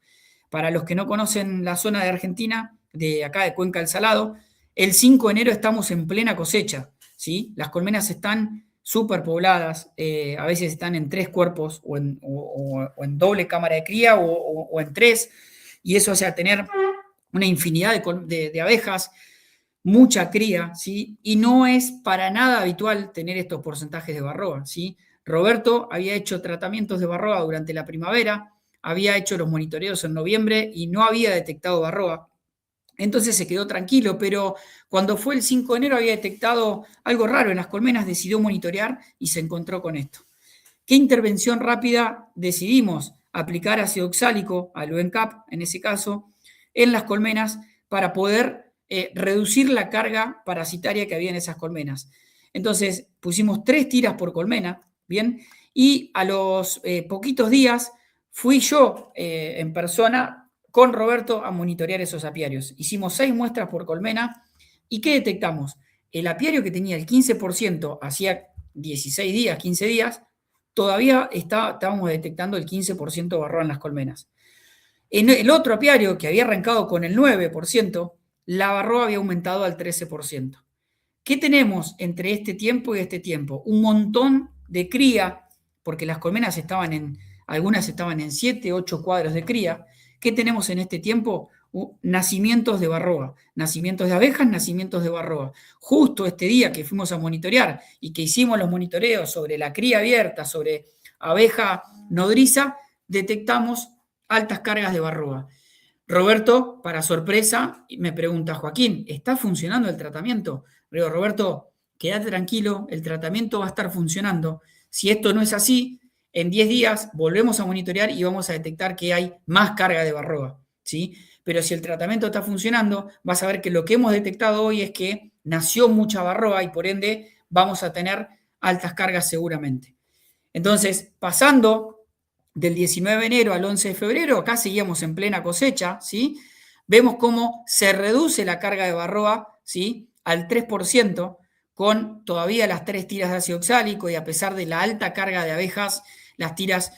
S2: Para los que no conocen la zona de Argentina, de acá de Cuenca del Salado, el 5 de enero estamos en plena cosecha, ¿sí? Las colmenas están súper pobladas, a veces están en 3 cuerpos o en doble cámara de cría o en 3, y eso hace tener una infinidad de abejas, mucha cría, ¿sí? Y no es para nada habitual tener estos porcentajes de varroa, ¿sí? Roberto había hecho tratamientos de varroa durante la primavera, había hecho los monitoreos en noviembre y no había detectado varroa. Entonces se quedó tranquilo, pero cuando fue el 5 de enero había detectado algo raro en las colmenas, decidió monitorear y se encontró con esto. ¿Qué intervención rápida decidimos? Aplicar ácido oxálico, al UNCAP en ese caso, en las colmenas para poder reducir la carga parasitaria que había en esas colmenas. Entonces pusimos 3 tiras por colmena, ¿bien? Y a los poquitos días fui yo en persona con Roberto a monitorear esos apiarios. Hicimos 6 muestras por colmena y ¿qué detectamos? El apiario que tenía el 15% hacía 16 días, 15 días, todavía estábamos detectando el 15% de varroa en las colmenas. En el otro apiario, que había arrancado con el 9%, la varroa había aumentado al 13%. ¿Qué tenemos entre este tiempo y este tiempo? Un montón de cría, porque las colmenas algunas estaban en 7, 8 cuadros de cría. ¿Qué tenemos en este tiempo? Nacimientos de varroa, nacimientos de abejas, nacimientos de varroa. Justo este día que fuimos a monitorear y que hicimos los monitoreos sobre la cría abierta, sobre abeja nodriza, detectamos altas cargas de varroa. Roberto, para sorpresa, me pregunta, Joaquín, ¿está funcionando el tratamiento? Le digo, Roberto, quédate tranquilo, el tratamiento va a estar funcionando. Si esto no es así, en 10 días volvemos a monitorear y vamos a detectar que hay más carga de varroa, ¿sí? Pero si el tratamiento está funcionando, vas a ver que lo que hemos detectado hoy es que nació mucha varroa y por ende vamos a tener altas cargas seguramente. Entonces, pasando del 19 de enero al 11 de febrero, acá seguíamos en plena cosecha, ¿sí? Vemos cómo se reduce la carga de varroa, ¿sí? Al 3%, con todavía las 3 tiras de ácido oxálico y a pesar de la alta carga de abejas, las tiras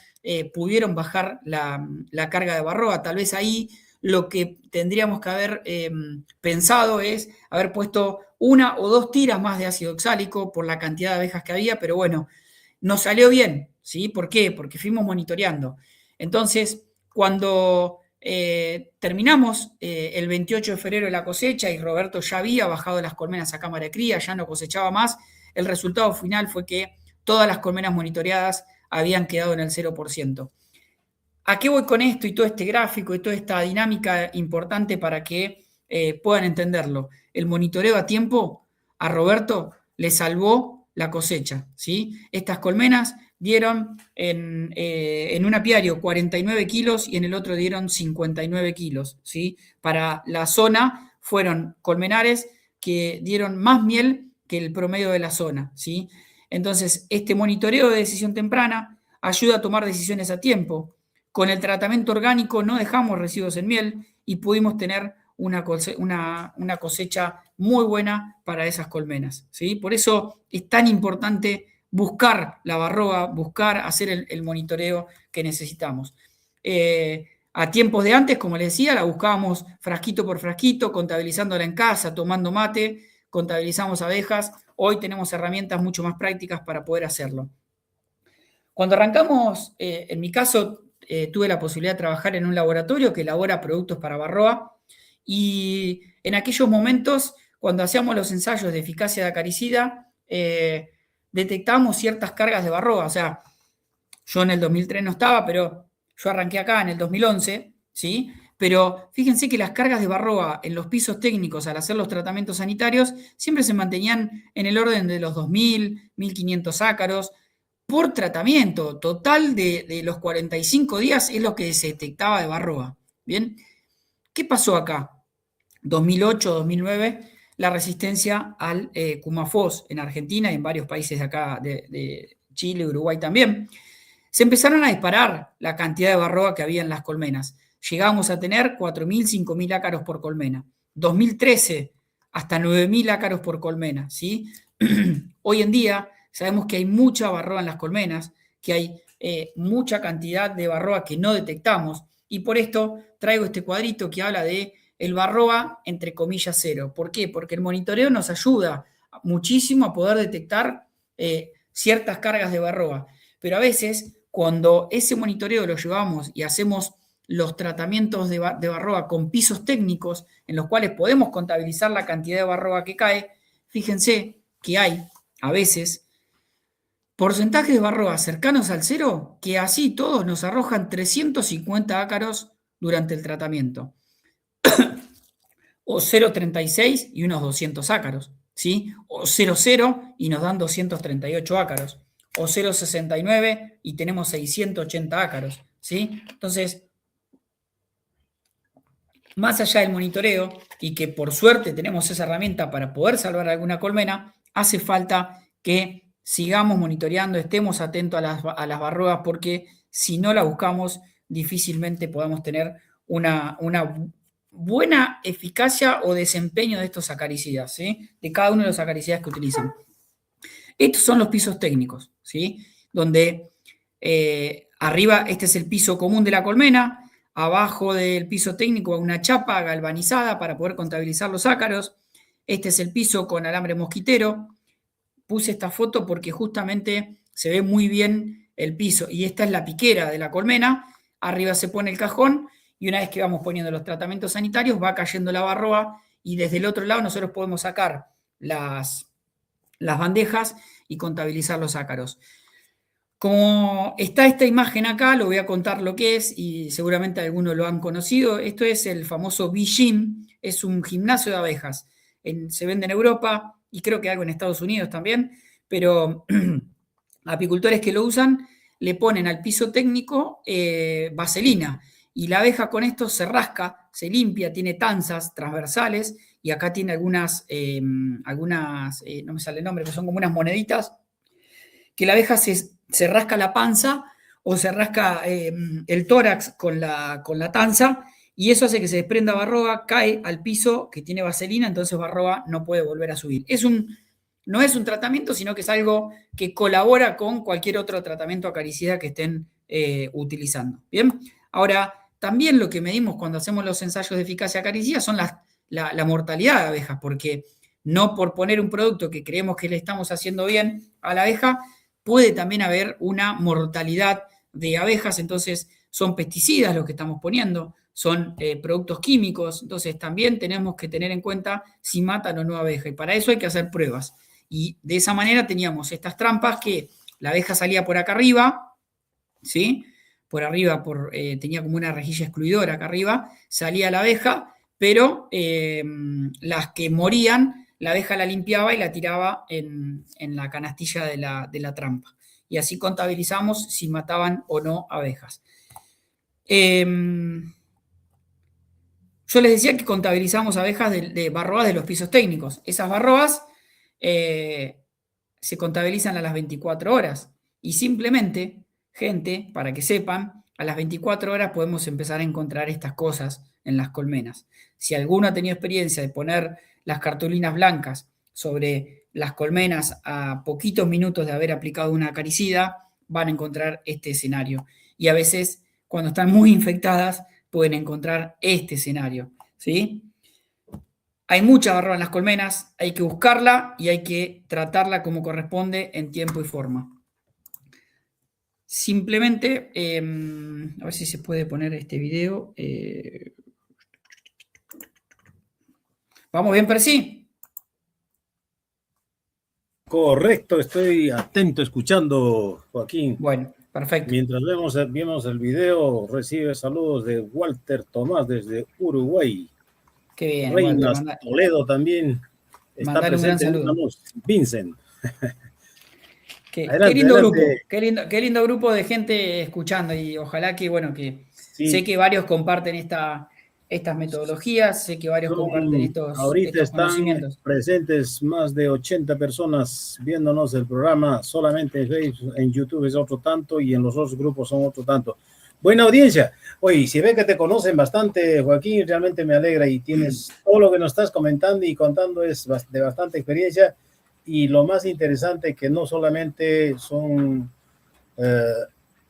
S2: pudieron bajar la carga de varroa. Tal vez ahí lo que tendríamos que haber pensado es haber puesto 1 o 2 tiras más de ácido oxálico por la cantidad de abejas que había, pero bueno, nos salió bien, ¿sí? ¿Por qué? Porque fuimos monitoreando. Entonces, cuando terminamos el 28 de febrero la cosecha y Roberto ya había bajado las colmenas a cámara de cría, ya no cosechaba más, el resultado final fue que todas las colmenas monitoreadas habían quedado en el 0%. ¿A qué voy con esto y todo este gráfico y toda esta dinámica importante para que puedan entenderlo? El monitoreo a tiempo a Roberto le salvó la cosecha, ¿sí? Estas colmenas dieron en un apiario 49 kilos y en el otro dieron 59 kilos, ¿sí? Para la zona fueron colmenares que dieron más miel que el promedio de la zona, ¿sí? Entonces, este monitoreo de decisión temprana ayuda a tomar decisiones a tiempo. Con el tratamiento orgánico no dejamos residuos en miel y pudimos tener una cosecha muy buena para esas colmenas, ¿sí? Por eso es tan importante buscar la varroa, buscar hacer el monitoreo que necesitamos. A tiempos de antes, como les decía, la buscábamos frasquito por frasquito, contabilizándola en casa, tomando mate, contabilizamos abejas. Hoy tenemos herramientas mucho más prácticas para poder hacerlo. Cuando arrancamos, en mi caso, tuve la posibilidad de trabajar en un laboratorio que elabora productos para varroa y en aquellos momentos, cuando hacíamos los ensayos de eficacia de acaricida, detectamos ciertas cargas de varroa. O sea, yo en el 2003 no estaba, pero yo arranqué acá en el 2011, ¿sí? Pero fíjense que las cargas de varroa en los pisos técnicos al hacer los tratamientos sanitarios siempre se mantenían en el orden de los 2.000, 1.500 ácaros por tratamiento. Total de los 45 días es lo que se detectaba de varroa. Bien, ¿Qué pasó acá? 2008, 2009, la resistencia al Cumafos en Argentina y en varios países de acá, de Chile, Uruguay también. Se empezaron a disparar la cantidad de barroa que había en las colmenas. Llegamos a tener 4.000, 5.000 ácaros por colmena. 2013, hasta 9.000 ácaros por colmena, ¿sí? Hoy en día sabemos que hay mucha barroa en las colmenas, que hay mucha cantidad de barroa que no detectamos, y por esto traigo este cuadrito que habla de el barroa entre comillas cero. ¿Por qué? Porque el monitoreo nos ayuda muchísimo a poder detectar ciertas cargas de barroa, pero a veces cuando ese monitoreo lo llevamos y hacemos los tratamientos de barroa con pisos técnicos en los cuales podemos contabilizar la cantidad de barroa que cae, fíjense que hay a veces porcentajes de barroa cercanos al cero que así todos nos arrojan 350 ácaros durante el tratamiento. O 0,36 y unos 200 ácaros, ¿sí? O 0,0 y nos dan 238 ácaros. O 0,69 y tenemos 680 ácaros, ¿sí? Entonces, más allá del monitoreo, y que por suerte tenemos esa herramienta para poder salvar alguna colmena, hace falta que sigamos monitoreando, estemos atentos a las barroas, porque si no la buscamos, difícilmente podamos tener una buena eficacia o desempeño de estos acaricidas, ¿sí? De cada uno de los acaricidas que utilizan. Estos son los pisos técnicos, ¿sí? Donde arriba este es el piso común de la colmena, abajo del piso técnico una chapa galvanizada para poder contabilizar los ácaros. Este es el piso con alambre mosquitero. Puse esta foto porque justamente se ve muy bien el piso. Y esta es la piquera de la colmena. Arriba se pone el cajón y una vez que vamos poniendo los tratamientos sanitarios va cayendo la barroa y desde el otro lado nosotros podemos sacar las bandejas y contabilizar los ácaros. Como está esta imagen acá, lo voy a contar lo que es y seguramente algunos lo han conocido. Esto es el famoso Bee Gym, es un gimnasio de abejas. Se vende en Europa y creo que algo en Estados Unidos también, pero apicultores que lo usan le ponen al piso técnico vaselina y la abeja con esto se rasca, se limpia, tiene tanzas transversales y acá tiene algunas no me sale el nombre, pero son como unas moneditas que la abeja se rasca la panza o se rasca el tórax con la tanza y eso hace que se desprenda barroa, cae al piso que tiene vaselina, entonces barroa no puede volver a subir. No es un tratamiento, sino que es algo que colabora con cualquier otro tratamiento acaricida que estén utilizando. Bien, ahora también lo que medimos cuando hacemos los ensayos de eficacia acaricida son la mortalidad de abejas, porque no por poner un producto que creemos que le estamos haciendo bien a la abeja, puede también haber una mortalidad de abejas, entonces son pesticidas los que estamos poniendo, son productos químicos, entonces también tenemos que tener en cuenta si matan o no abeja, y para eso hay que hacer pruebas. Y de esa manera teníamos estas trampas que la abeja salía por acá arriba, ¿sí? Por arriba tenía como una rejilla excluidora acá arriba, salía la abeja, pero las que morían la abeja la limpiaba y la tiraba en la canastilla de la trampa. Y así contabilizamos si mataban o no abejas. Yo les decía que contabilizamos abejas de barroas de los pisos técnicos. Esas barroas se contabilizan a las 24 horas. Y simplemente, gente, para que sepan, a las 24 horas podemos empezar a encontrar estas cosas en las colmenas. Si alguno ha tenido experiencia de poner las cartulinas blancas sobre las colmenas a poquitos minutos de haber aplicado una acaricida, van a encontrar este escenario. Y a veces, cuando están muy infectadas, pueden encontrar este escenario, ¿sí? Hay mucha barroa en las colmenas, hay que buscarla y hay que tratarla como corresponde en tiempo y forma. Simplemente, a ver si se puede poner este video. ¿Vamos bien, Percy?
S1: Correcto, estoy atento escuchando, Joaquín.
S2: Bueno, perfecto.
S1: Mientras vemos el video, recibe saludos de Walter Tomás desde Uruguay.
S2: Qué bien,
S1: Reinas
S2: Walter,
S1: Toledo también está presente.
S2: Un gran saludo.
S1: Vincent.
S2: Qué
S1: Adelante,
S2: lindo
S1: adelante.
S2: grupo, qué lindo grupo de gente escuchando y ojalá que, bueno, que
S1: Sí.
S2: sé que varios comparten esta estas metodologías. Sé que varios comparten
S1: Ahorita
S2: estos
S1: están
S2: conocimientos.
S1: presentes más de 80 personas viéndonos el programa, solamente en Facebook, en YouTube es otro tanto y en los otros grupos son otro tanto. Buena audiencia. Oye, si ve que te conocen bastante, Joaquín, realmente me alegra y tienes todo lo que nos estás comentando y contando es de bastante experiencia y lo más interesante que no solamente son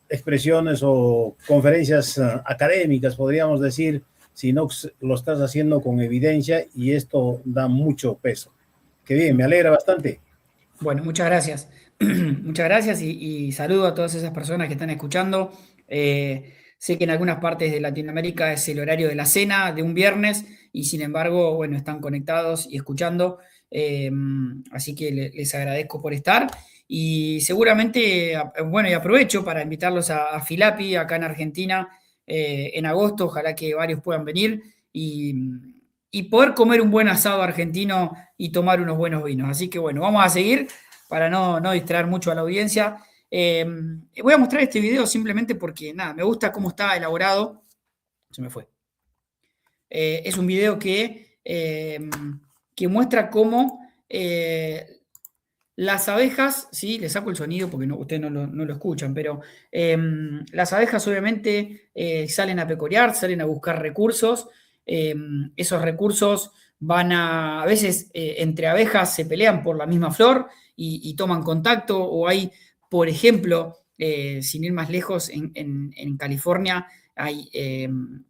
S1: expresiones o conferencias académicas, podríamos decir, sino que lo estás haciendo con evidencia y esto da mucho peso. Qué bien, me alegra bastante.
S2: Bueno, muchas gracias. Muchas gracias y saludo a todas esas personas que están escuchando. Sé que en algunas partes de Latinoamérica es el horario de la cena de un viernes y sin embargo, bueno, están conectados y escuchando. Así que les agradezco por estar y seguramente, bueno, y aprovecho para invitarlos a Filapi acá en Argentina en agosto. Ojalá que varios puedan venir y poder comer un buen asado argentino y tomar unos buenos vinos. Así que bueno, vamos a seguir para no distraer mucho a la audiencia. Voy a mostrar este video simplemente porque, nada, me gusta cómo está elaborado. Se me fue. Es un video que muestra cómo las abejas, sí, le saco el sonido porque ustedes no lo escuchan, pero las abejas obviamente salen a pecorear, salen a buscar recursos. Esos recursos a veces entre abejas se pelean por la misma flor y toman contacto, o hay, por ejemplo, sin ir más lejos, en California hay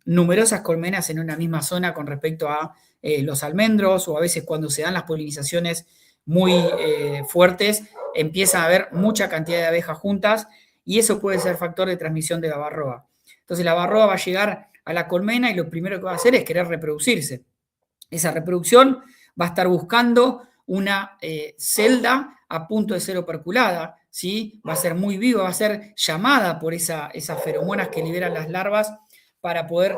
S2: numerosas colmenas en una misma zona con respecto a los almendros, o a veces cuando se dan las polinizaciones muy fuertes, empieza a haber mucha cantidad de abejas juntas y eso puede ser factor de transmisión de la varroa. Entonces la varroa va a llegar a la colmena y lo primero que va a hacer es querer reproducirse. Esa reproducción va a estar buscando una celda a punto de ser operculada, ¿sí? Va a ser muy viva, va a ser llamada por esas feromonas que liberan las larvas para poder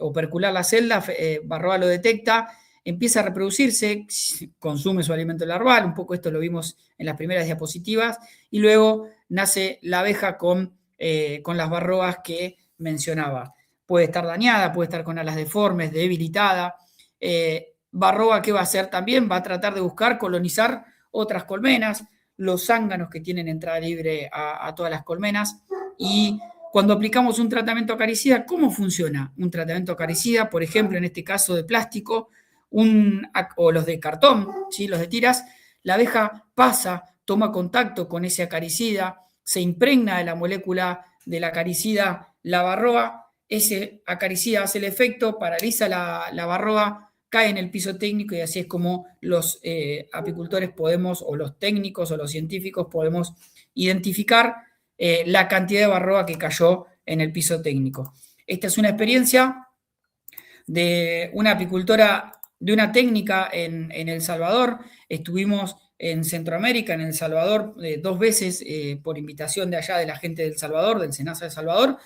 S2: opercular la celda. Varroa lo detecta, empieza a reproducirse, consume su alimento larval, un poco esto lo vimos en las primeras diapositivas, y luego nace la abeja con las varroas que mencionaba. Puede estar dañada, puede estar con alas deformes, debilitada. Varroa, ¿qué va a hacer también? Va a tratar de buscar colonizar otras colmenas, los zánganos que tienen entrada libre a todas las colmenas. Y cuando aplicamos un tratamiento acaricida, ¿cómo funciona un tratamiento acaricida? Por ejemplo, en este caso de plástico, o los de cartón, ¿sí? Los de tiras, la abeja pasa, toma contacto con ese acaricida, se impregna de la molécula del acaricida, la varroa, ese acaricida hace el efecto, paraliza la varroa, cae en el piso técnico y así es como los apicultores podemos, o los técnicos o los científicos podemos identificar la cantidad de varroa que cayó en el piso técnico. Esta es una experiencia de una apicultora, de una técnica en El Salvador. Estuvimos en Centroamérica, en El Salvador, 2 veces por invitación de allá de la gente del Salvador, del SENASA de Salvador,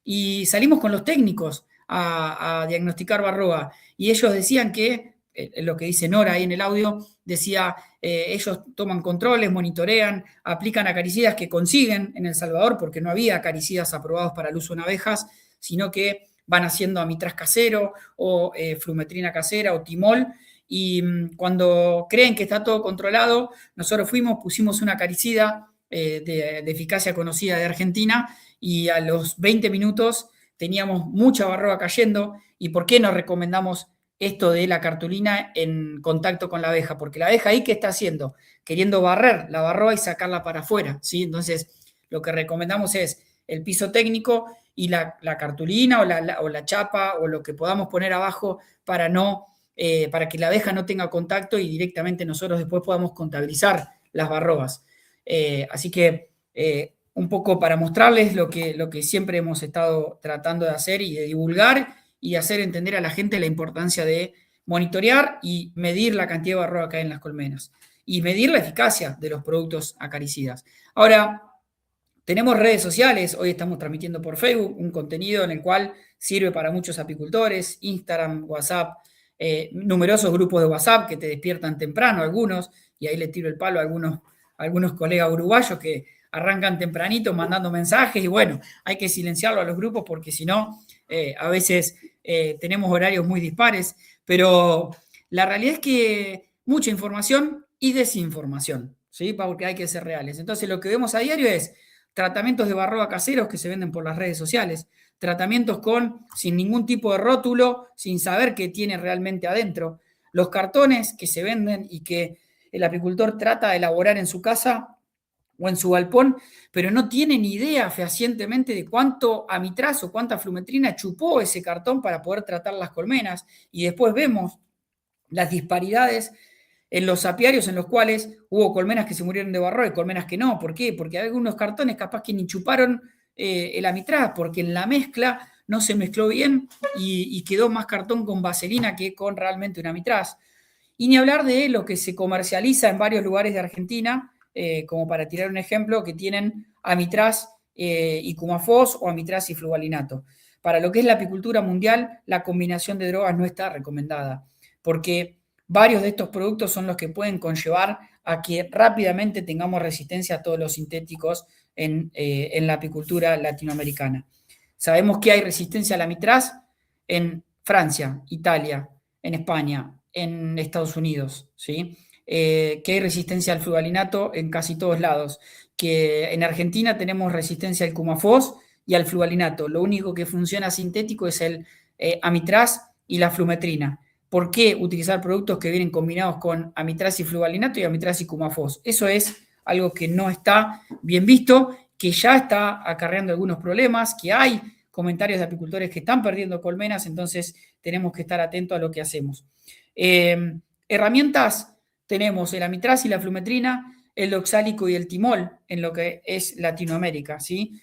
S2: y salimos con los técnicos a diagnosticar varroa. Y ellos decían que, lo que dice Nora ahí en el audio, decía, ellos toman controles, monitorean, aplican acaricidas que consiguen en El Salvador, porque no había acaricidas aprobados para el uso en abejas, sino que van haciendo amitraz casero o flumetrina casera o timol, y cuando creen que está todo controlado, nosotros pusimos una acaricida de eficacia conocida de Argentina, y a los 20 minutos teníamos mucha varroa cayendo. ¿Y por qué nos recomendamos esto de la cartulina en contacto con la abeja? Porque la abeja ahí, ¿qué está haciendo? Queriendo barrer la varroa y sacarla para afuera, ¿sí? Entonces, lo que recomendamos es el piso técnico y la cartulina o la chapa o lo que podamos poner abajo para que la abeja no tenga contacto y directamente nosotros después podamos contabilizar las varroas. Así que un poco para mostrarles lo que siempre hemos estado tratando de hacer y de divulgar y hacer entender a la gente la importancia de monitorear y medir la cantidad de varroa que hay en las colmenas y medir la eficacia de los productos acaricidas. Ahora, tenemos redes sociales, hoy estamos transmitiendo por Facebook un contenido en el cual sirve para muchos apicultores, Instagram, WhatsApp, numerosos grupos de WhatsApp que te despiertan temprano algunos, y ahí le tiro el palo a algunos colegas uruguayos que arrancan tempranito mandando mensajes, y bueno, hay que silenciarlo a los grupos porque si no, a veces tenemos horarios muy dispares, pero la realidad es que mucha información y desinformación, ¿sí? Porque hay que ser reales. Entonces, lo que vemos a diario es tratamientos de Varroa caseros que se venden por las redes sociales, tratamientos sin ningún tipo de rótulo, sin saber qué tiene realmente adentro, los cartones que se venden y que el apicultor trata de elaborar en su casa o en su galpón, pero no tiene ni idea fehacientemente de cuánto amitraz o cuánta flumetrina chupó ese cartón para poder tratar las colmenas. Y después vemos las disparidades en los apiarios en los cuales hubo colmenas que se murieron de Varroa y colmenas que no. ¿Por qué? Porque hay algunos cartones capaz que ni chuparon el amitraz, porque en la mezcla no se mezcló bien y quedó más cartón con vaselina que con realmente un amitraz. Y ni hablar de lo que se comercializa en varios lugares de Argentina, como para tirar un ejemplo, que tienen amitraz y cumafos o amitraz y fluvalinato. Para lo que es la apicultura mundial, la combinación de drogas no está recomendada, porque varios de estos productos son los que pueden conllevar a que rápidamente tengamos resistencia a todos los sintéticos en la apicultura latinoamericana. Sabemos que hay resistencia al amitraz en Francia, Italia, en España, en Estados Unidos, ¿sí? Que hay resistencia al fluvalinato en casi todos lados, que en Argentina tenemos resistencia al cumafos y al fluvalinato. Lo único que funciona sintético es el amitraz y la flumetrina. ¿Por qué utilizar productos que vienen combinados con amitraz y fluvalinato y amitraz y cumafos? Eso es algo que no está bien visto, que ya está acarreando algunos problemas, que hay comentarios de apicultores que están perdiendo colmenas, entonces tenemos que estar atentos a lo que hacemos. Herramientas, tenemos el amitraz y la flumetrina, el oxálico y el timol en lo que es Latinoamérica, ¿sí?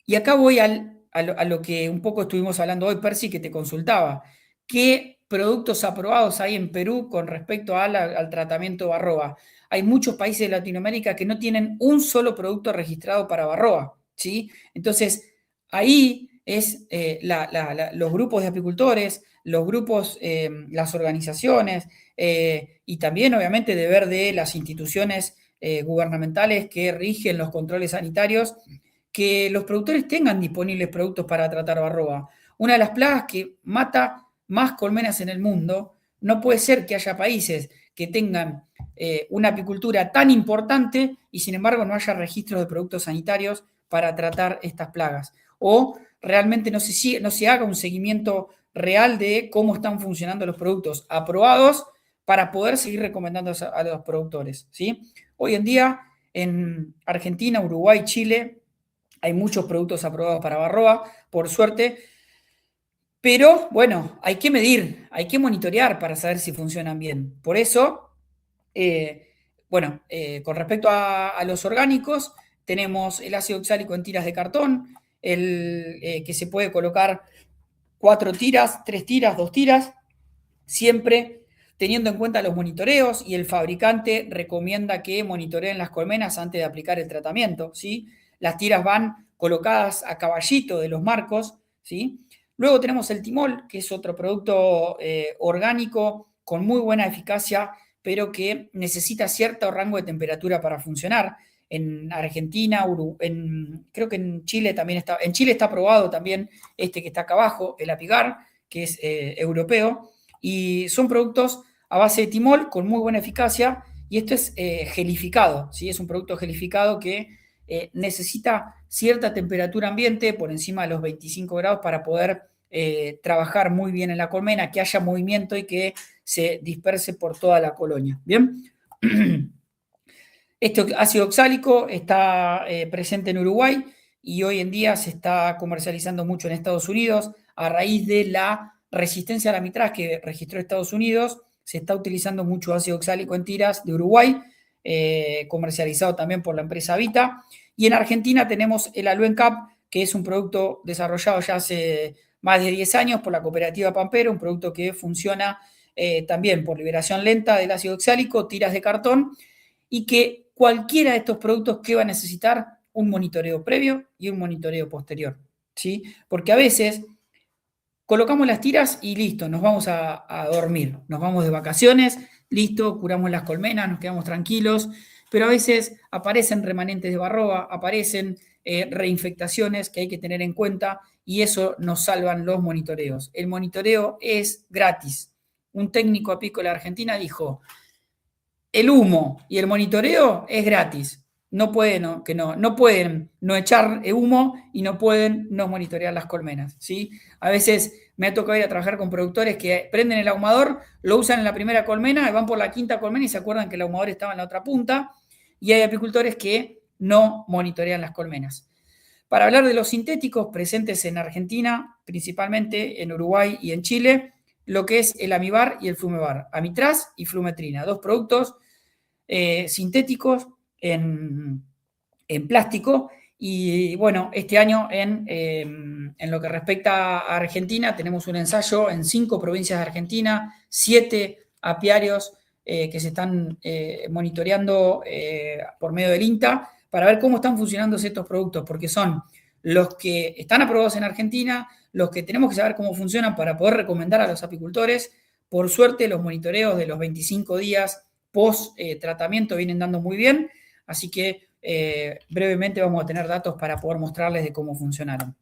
S2: Y acá voy a lo que un poco estuvimos hablando hoy, Percy, que te consultaba. ¿Qué productos aprobados hay en Perú con respecto al tratamiento de Varroa? Hay muchos países de Latinoamérica que no tienen un solo producto registrado para Varroa, ¿sí? Entonces, ahí es los grupos de apicultores, los grupos, las organizaciones y también, obviamente, deber de las instituciones gubernamentales que rigen los controles sanitarios, que los productores tengan disponibles productos para tratar Varroa. Una de las plagas que mata más colmenas en el mundo, no puede ser que haya países que tengan una apicultura tan importante y sin embargo no haya registros de productos sanitarios para tratar estas plagas. O realmente no se haga un seguimiento real de cómo están funcionando los productos aprobados para poder seguir recomendando a los productores, ¿sí? Hoy en día en Argentina, Uruguay, Chile, hay muchos productos aprobados para Varroa, por suerte, pero bueno, hay que medir, hay que monitorear para saber si funcionan bien. Por eso, con respecto a los orgánicos, tenemos el ácido oxálico en tiras de cartón, que se puede colocar 4 tiras, 3 tiras, 2 tiras, siempre teniendo en cuenta los monitoreos, y el fabricante recomienda que monitoreen las colmenas antes de aplicar el tratamiento, ¿sí? Las tiras van colocadas a caballito de los marcos, ¿sí? Luego tenemos el timol, que es otro producto orgánico con muy buena eficacia, pero que necesita cierto rango de temperatura para funcionar. En Argentina, creo que en Chile también está, en Chile está aprobado también este que está acá abajo, el Apigar, que es europeo, y son productos a base de timol con muy buena eficacia, y esto es gelificado, ¿sí? Es un producto gelificado que necesita cierta temperatura ambiente por encima de los 25 grados para poder trabajar muy bien en la colmena, que haya movimiento y que se disperse por toda la colonia. ¿Bien? Este ácido oxálico está presente en Uruguay y hoy en día se está comercializando mucho en Estados Unidos a raíz de la resistencia al amitraz que registró Estados Unidos. Se está utilizando mucho ácido oxálico en tiras de Uruguay, comercializado también por la empresa Vita. Y en Argentina tenemos el Aluencap, que es un producto desarrollado ya hace más de 10 años por la cooperativa Pampero, un producto que funciona también por liberación lenta del ácido oxálico, tiras de cartón, y que cualquiera de estos productos que va a necesitar un monitoreo previo y un monitoreo posterior, ¿sí? Porque a veces colocamos las tiras y listo, nos vamos a dormir, nos vamos de vacaciones, listo, curamos las colmenas, nos quedamos tranquilos, pero a veces aparecen remanentes de Varroa, aparecen reinfectaciones que hay que tener en cuenta y eso nos salvan los monitoreos. El monitoreo es gratis. Un técnico apícola argentina dijo, el humo y el monitoreo es gratis. No pueden no echar humo y no pueden no monitorear las colmenas, ¿sí? A veces me ha tocado ir a trabajar con productores que prenden el ahumador, lo usan en la primera colmena, van por la quinta colmena y se acuerdan que el ahumador estaba en la otra punta, y hay apicultores que no monitorean las colmenas. Para hablar de los sintéticos presentes en Argentina, principalmente en Uruguay y en Chile, lo que es el Amibar y el Flumebar, Amitraz y Flumetrina, dos productos sintéticos en plástico. Y bueno, este año en lo que respecta a Argentina, tenemos un ensayo en 5 provincias de Argentina, 7 apiarios que se están monitoreando por medio del INTA para ver cómo están funcionando estos productos, porque son los que están aprobados en Argentina, los que tenemos que saber cómo funcionan para poder recomendar a los apicultores. Por suerte, los monitoreos de los 25 días post tratamiento vienen dando muy bien, así que brevemente vamos a tener datos para poder mostrarles de cómo funcionaron.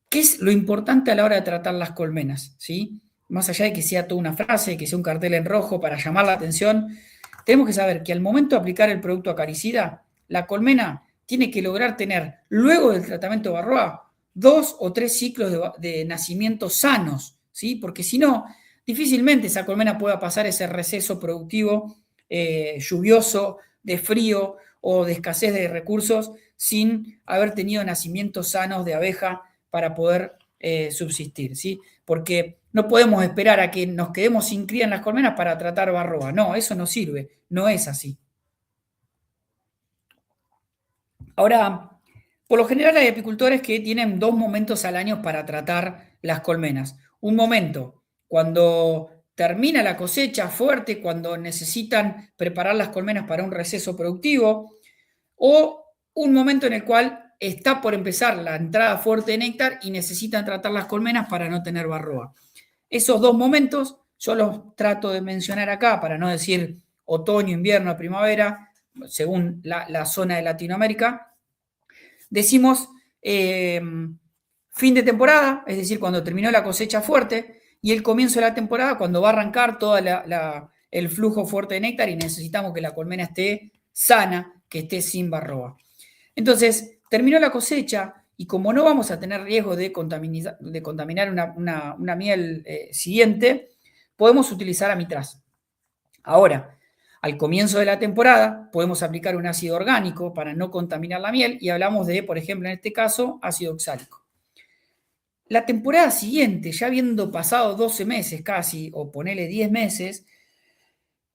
S2: ¿Qué es lo importante a la hora de tratar las colmenas? ¿Sí? Más allá de que sea toda una frase, que sea un cartel en rojo para llamar la atención, tenemos que saber que al momento de aplicar el producto acaricida, la colmena tiene que lograr tener, luego del tratamiento de Varroa, 2 o 3 ciclos de nacimiento sanos, ¿sí? Porque si no, difícilmente esa colmena pueda pasar ese receso productivo lluvioso, de frío o de escasez de recursos sin haber tenido nacimientos sanos de abeja para poder subsistir, ¿sí? Porque no podemos esperar a que nos quedemos sin cría en las colmenas para tratar Varroa. No, eso no sirve, no es así. Ahora, por lo general hay apicultores que tienen 2 momentos al año para tratar las colmenas. Un momento cuando termina la cosecha fuerte, cuando necesitan preparar las colmenas para un receso productivo, o un momento en el cual está por empezar la entrada fuerte de néctar y necesitan tratar las colmenas para no tener Varroa. Esos 2 momentos yo los trato de mencionar acá para no decir otoño, invierno, primavera, según la zona de Latinoamérica. Decimos fin de temporada, es decir, cuando terminó la cosecha fuerte, y el comienzo de la temporada, cuando va a arrancar todo el flujo fuerte de néctar y necesitamos que la colmena esté sana, que esté sin Varroa. Entonces, terminó la cosecha y como no vamos a tener riesgo de contaminar una miel siguiente, podemos utilizar Amitraz. Ahora, al comienzo de la temporada podemos aplicar un ácido orgánico para no contaminar la miel y hablamos de, por ejemplo, en este caso, ácido oxálico. La temporada siguiente, ya habiendo pasado 12 meses casi, o ponele 10 meses,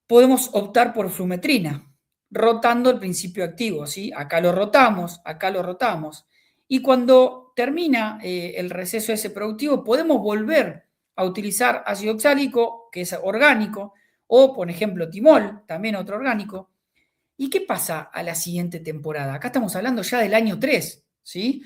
S2: podemos optar por Flumetrina, rotando el principio activo, ¿sí? Acá lo rotamos, acá lo rotamos. Y cuando termina el receso ese productivo, podemos volver a utilizar ácido oxálico, que es orgánico, o, por ejemplo, timol, también otro orgánico. ¿Y qué pasa a la siguiente temporada? Acá estamos hablando ya del año 3, ¿sí?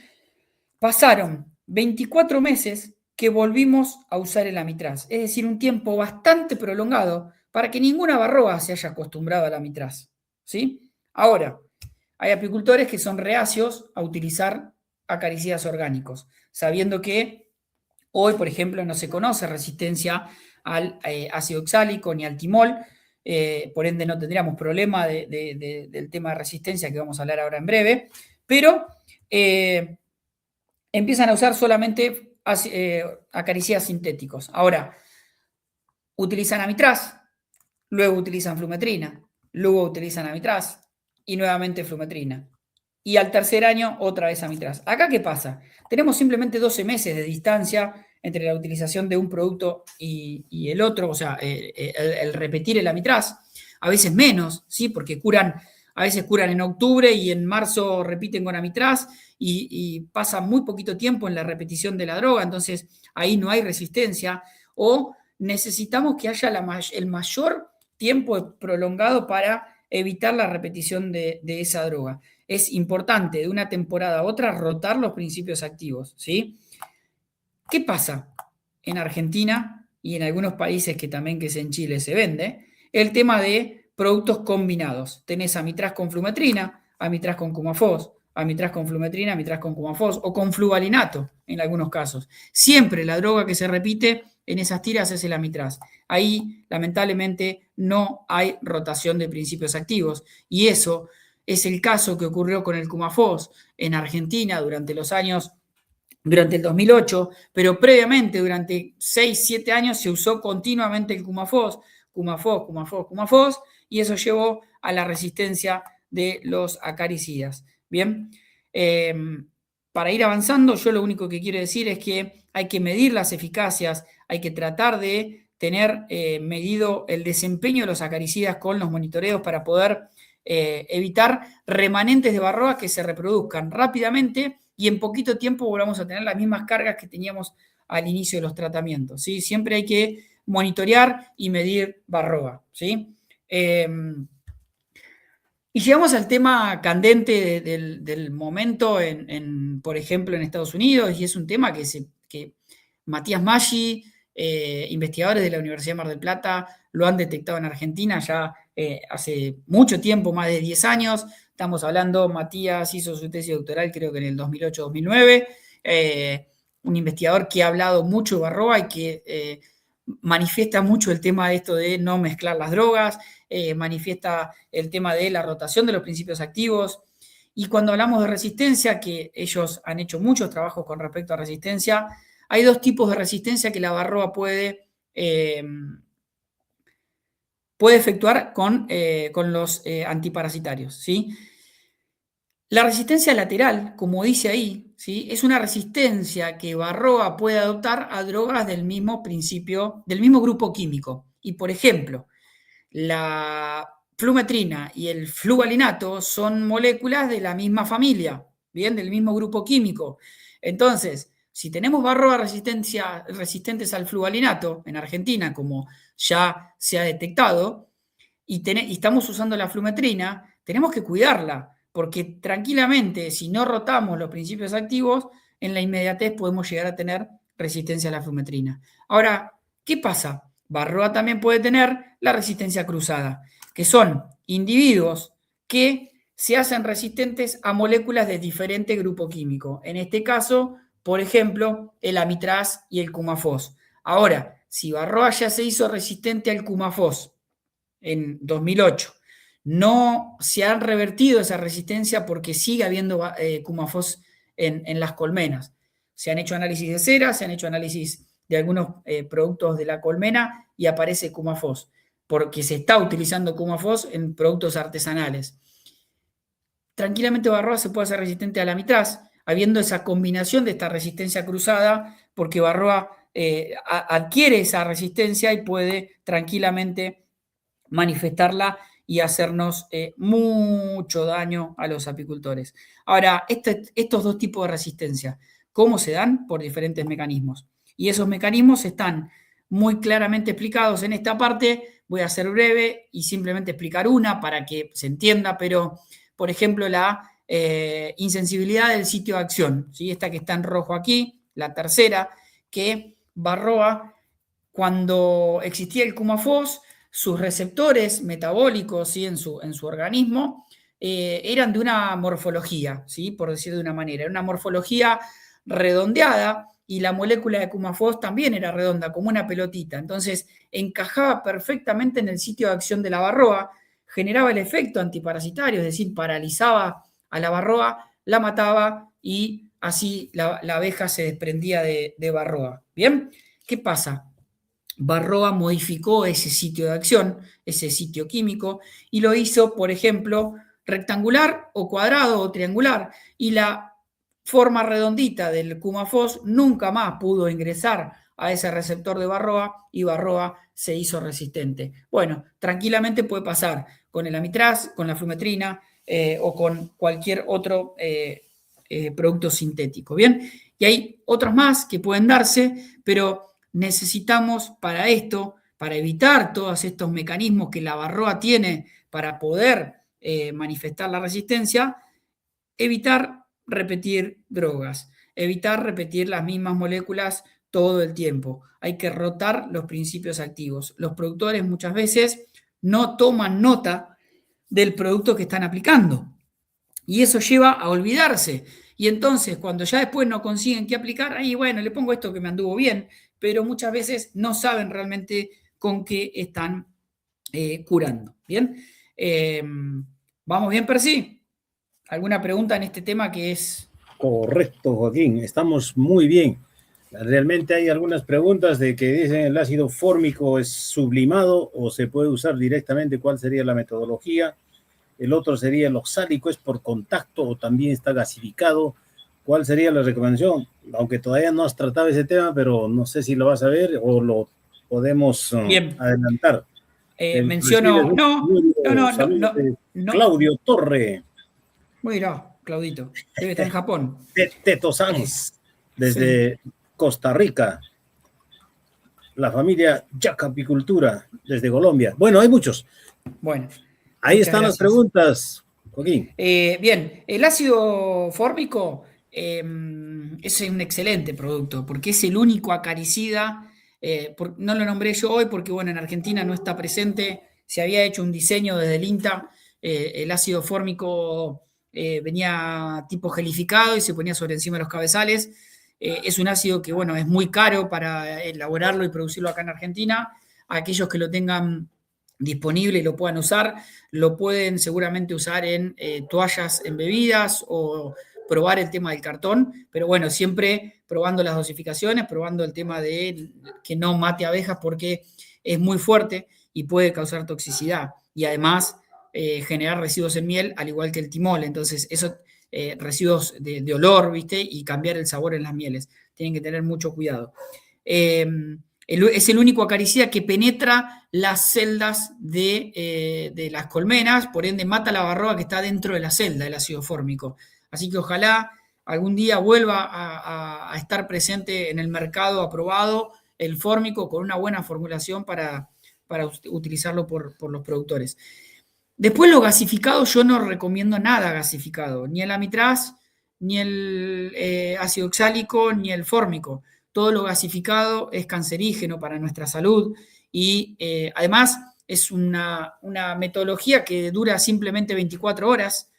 S2: Pasaron 24 meses que volvimos a usar el Amitraz, es decir, un tiempo bastante prolongado para que ninguna Varroa se haya acostumbrado al Amitraz, ¿sí? Ahora, hay apicultores que son reacios a utilizar acaricidas orgánicos, sabiendo que hoy, por ejemplo, no se conoce resistencia al ácido oxálico ni al timol, por ende no tendríamos problema del tema de resistencia que vamos a hablar ahora en breve, pero empiezan a usar solamente acaricidas sintéticos. Ahora, utilizan Amitraz, luego utilizan Flumetrina, luego utilizan Amitraz y nuevamente Flumetrina. Y al tercer año otra vez Amitraz. ¿Acá qué pasa? Tenemos simplemente 12 meses de distancia entre la utilización de un producto y el otro, o sea, el repetir el Amitraz, a veces menos, ¿sí? Porque a veces curan en octubre y en marzo repiten con Amitraz y pasa muy poquito tiempo en la repetición de la droga, entonces ahí no hay resistencia, o necesitamos que haya el mayor tiempo prolongado para evitar la repetición de esa droga. Es importante de una temporada a otra rotar los principios activos, ¿sí? ¿Qué pasa en Argentina y en algunos países que en Chile se vende? El tema de productos combinados. Tenés Amitraz con Flumetrina, Amitraz con Cumafos, amitraz con flumetrina, amitraz con cumafos o con fluvalinato en algunos casos. Siempre la droga que se repite en esas tiras es el amitraz. Ahí, lamentablemente, no hay rotación de principios activos. Y eso es el caso que ocurrió con el cumafos en Argentina durante el 2008, pero previamente, durante 6, 7 años, se usó continuamente el cumafos, y eso llevó a la resistencia de los acaricidas. Bien, para ir avanzando, yo lo único que quiero decir es que hay que medir las eficacias, hay que tratar de tener medido el desempeño de los acaricidas con los monitoreos para poder evitar remanentes de varroa que se reproduzcan rápidamente y en poquito tiempo volvamos a tener las mismas cargas que teníamos al inicio de los tratamientos, ¿sí? Siempre hay que monitorear y medir varroa, ¿sí? Y llegamos al tema candente del momento, por ejemplo, en Estados Unidos, y es un tema que Matías Maggi, investigadores de la Universidad de Mar del Plata, lo han detectado en Argentina ya hace mucho tiempo, más de 10 años. Estamos hablando, Matías hizo su tesis doctoral creo que en el 2008-2009, un investigador que ha hablado mucho de varroa y que manifiesta mucho el tema de esto de no mezclar las drogas, manifiesta el tema de la rotación de los principios activos. Y cuando hablamos de resistencia, que ellos han hecho muchos trabajos con respecto a resistencia, hay dos tipos de resistencia que la varroa puede efectuar con los antiparasitarios, ¿sí? La resistencia lateral, como dice ahí, ¿sí? Es una resistencia que varroa puede adoptar a drogas del mismo principio, del mismo grupo químico. Y, por ejemplo, la flumetrina y el fluvalinato son moléculas de la misma familia, ¿bien? Del mismo grupo químico. Entonces, si tenemos varroa resistentes al fluvalinato en Argentina, como ya se ha detectado, y estamos usando la flumetrina, tenemos que cuidarla, porque tranquilamente, si no rotamos los principios activos, en la inmediatez podemos llegar a tener resistencia a la flumetrina. Ahora, ¿qué pasa? Varroa también puede tener la resistencia cruzada, que son individuos que se hacen resistentes a moléculas de diferente grupo químico. En este caso, por ejemplo, el amitraz y el cumafos. Ahora, si varroa ya se hizo resistente al cumafos en 2008, no se han revertido esa resistencia porque sigue habiendo cumafos en las colmenas. Se han hecho análisis de cera, se han hecho análisis de algunos productos de la colmena y aparece cumafos, porque se está utilizando cumafos en productos artesanales. Tranquilamente varroa se puede hacer resistente al amitraz, habiendo esa combinación de esta resistencia cruzada, porque varroa adquiere esa resistencia y puede tranquilamente manifestarla y hacernos mucho daño a los apicultores. Ahora, estos dos tipos de resistencia, ¿cómo se dan? Por diferentes mecanismos. Y esos mecanismos están muy claramente explicados en esta parte. Voy a ser breve y simplemente explicar una para que se entienda, pero, por ejemplo, la insensibilidad del sitio de acción, ¿sí? Esta que está en rojo aquí, la tercera, que varroa, cuando existía el cumafos, sus receptores metabólicos, ¿sí? en su organismo eran de una morfología, ¿sí? Por decir de una manera, era una morfología redondeada y la molécula de cumafos también era redonda, como una pelotita. Entonces encajaba perfectamente en el sitio de acción de la varroa, generaba el efecto antiparasitario, es decir, paralizaba a la varroa, la mataba y así la abeja se desprendía de varroa. ¿Bien? ¿Qué pasa? Varroa modificó ese sitio de acción, ese sitio químico, y lo hizo, por ejemplo, rectangular o cuadrado o triangular, y la forma redondita del cumafos nunca más pudo ingresar a ese receptor de varroa y varroa se hizo resistente. Bueno, tranquilamente puede pasar con el amitraz, con la flumetrina o con cualquier otro producto sintético. Bien, y hay otros más que pueden darse, pero necesitamos para esto, para evitar todos estos mecanismos que la varroa tiene para poder manifestar la resistencia, evitar repetir drogas, evitar repetir las mismas moléculas todo el tiempo. Hay que rotar los principios activos. Los productores muchas veces no toman nota del producto que están aplicando. Y eso lleva a olvidarse. Y entonces, cuando ya después no consiguen qué aplicar, ahí bueno, le pongo esto que me anduvo bien, pero muchas veces no saben realmente con qué están curando. ¿Bien? ¿Vamos bien, Percy? ¿Alguna pregunta en este tema que es...
S1: Correcto, Joaquín, estamos muy bien. Realmente hay algunas preguntas de que dicen el ácido fórmico es sublimado o se puede usar directamente, ¿cuál sería la metodología? El otro sería el oxálico, ¿es por contacto o también está gasificado? ¿Cuál sería la recomendación? Aunque todavía no has tratado ese tema, pero no sé si lo vas a ver o lo podemos
S2: Bien,
S1: adelantar. Recibes
S2: menciono...
S1: un
S2: No, no, no, no,
S1: saludo
S2: no,
S1: de
S2: no.
S1: Claudio Torre,
S2: Mira, Claudito, debe estar en Japón.
S1: de Teto Sans,
S2: Sí,
S1: desde Costa Rica. La familia Yacapicultura, desde Colombia. Bueno, hay muchos.
S2: bueno,
S1: Ahí
S2: muchas
S1: están las
S2: gracias.
S1: preguntas, Joaquín.
S2: Bien, el ácido fórmico es un excelente producto porque es el único acaricida. No lo nombré yo hoy porque, bueno, en Argentina no está presente. Se había hecho un diseño desde el INTA. El ácido fórmico venía tipo gelificado y se ponía sobre encima de los cabezales. Es un ácido que, bueno, es muy caro para elaborarlo y producirlo acá en Argentina. Aquellos que lo tengan disponible y lo puedan usar, lo pueden seguramente usar en toallas embebidas o probar el tema del cartón, pero bueno, siempre probando las dosificaciones, probando el tema de que no mate abejas porque es muy fuerte y puede causar toxicidad y además generar residuos en miel, al igual que el timol. Entonces, esos residuos de olor, ¿viste? Y cambiar el sabor en las mieles. Tienen que tener mucho cuidado. Es el único acaricida que penetra las celdas de las colmenas, por ende mata la varroa que está dentro de la celda, el ácido fórmico. Así que ojalá algún día vuelva a estar presente en el mercado aprobado el fórmico con una buena formulación para utilizarlo por los productores. Después lo gasificado, yo no recomiendo nada gasificado, ni el amitraz, ni el ácido oxálico, ni el fórmico. Todo lo gasificado es cancerígeno para nuestra salud y además es una metodología que dura simplemente 24 horas,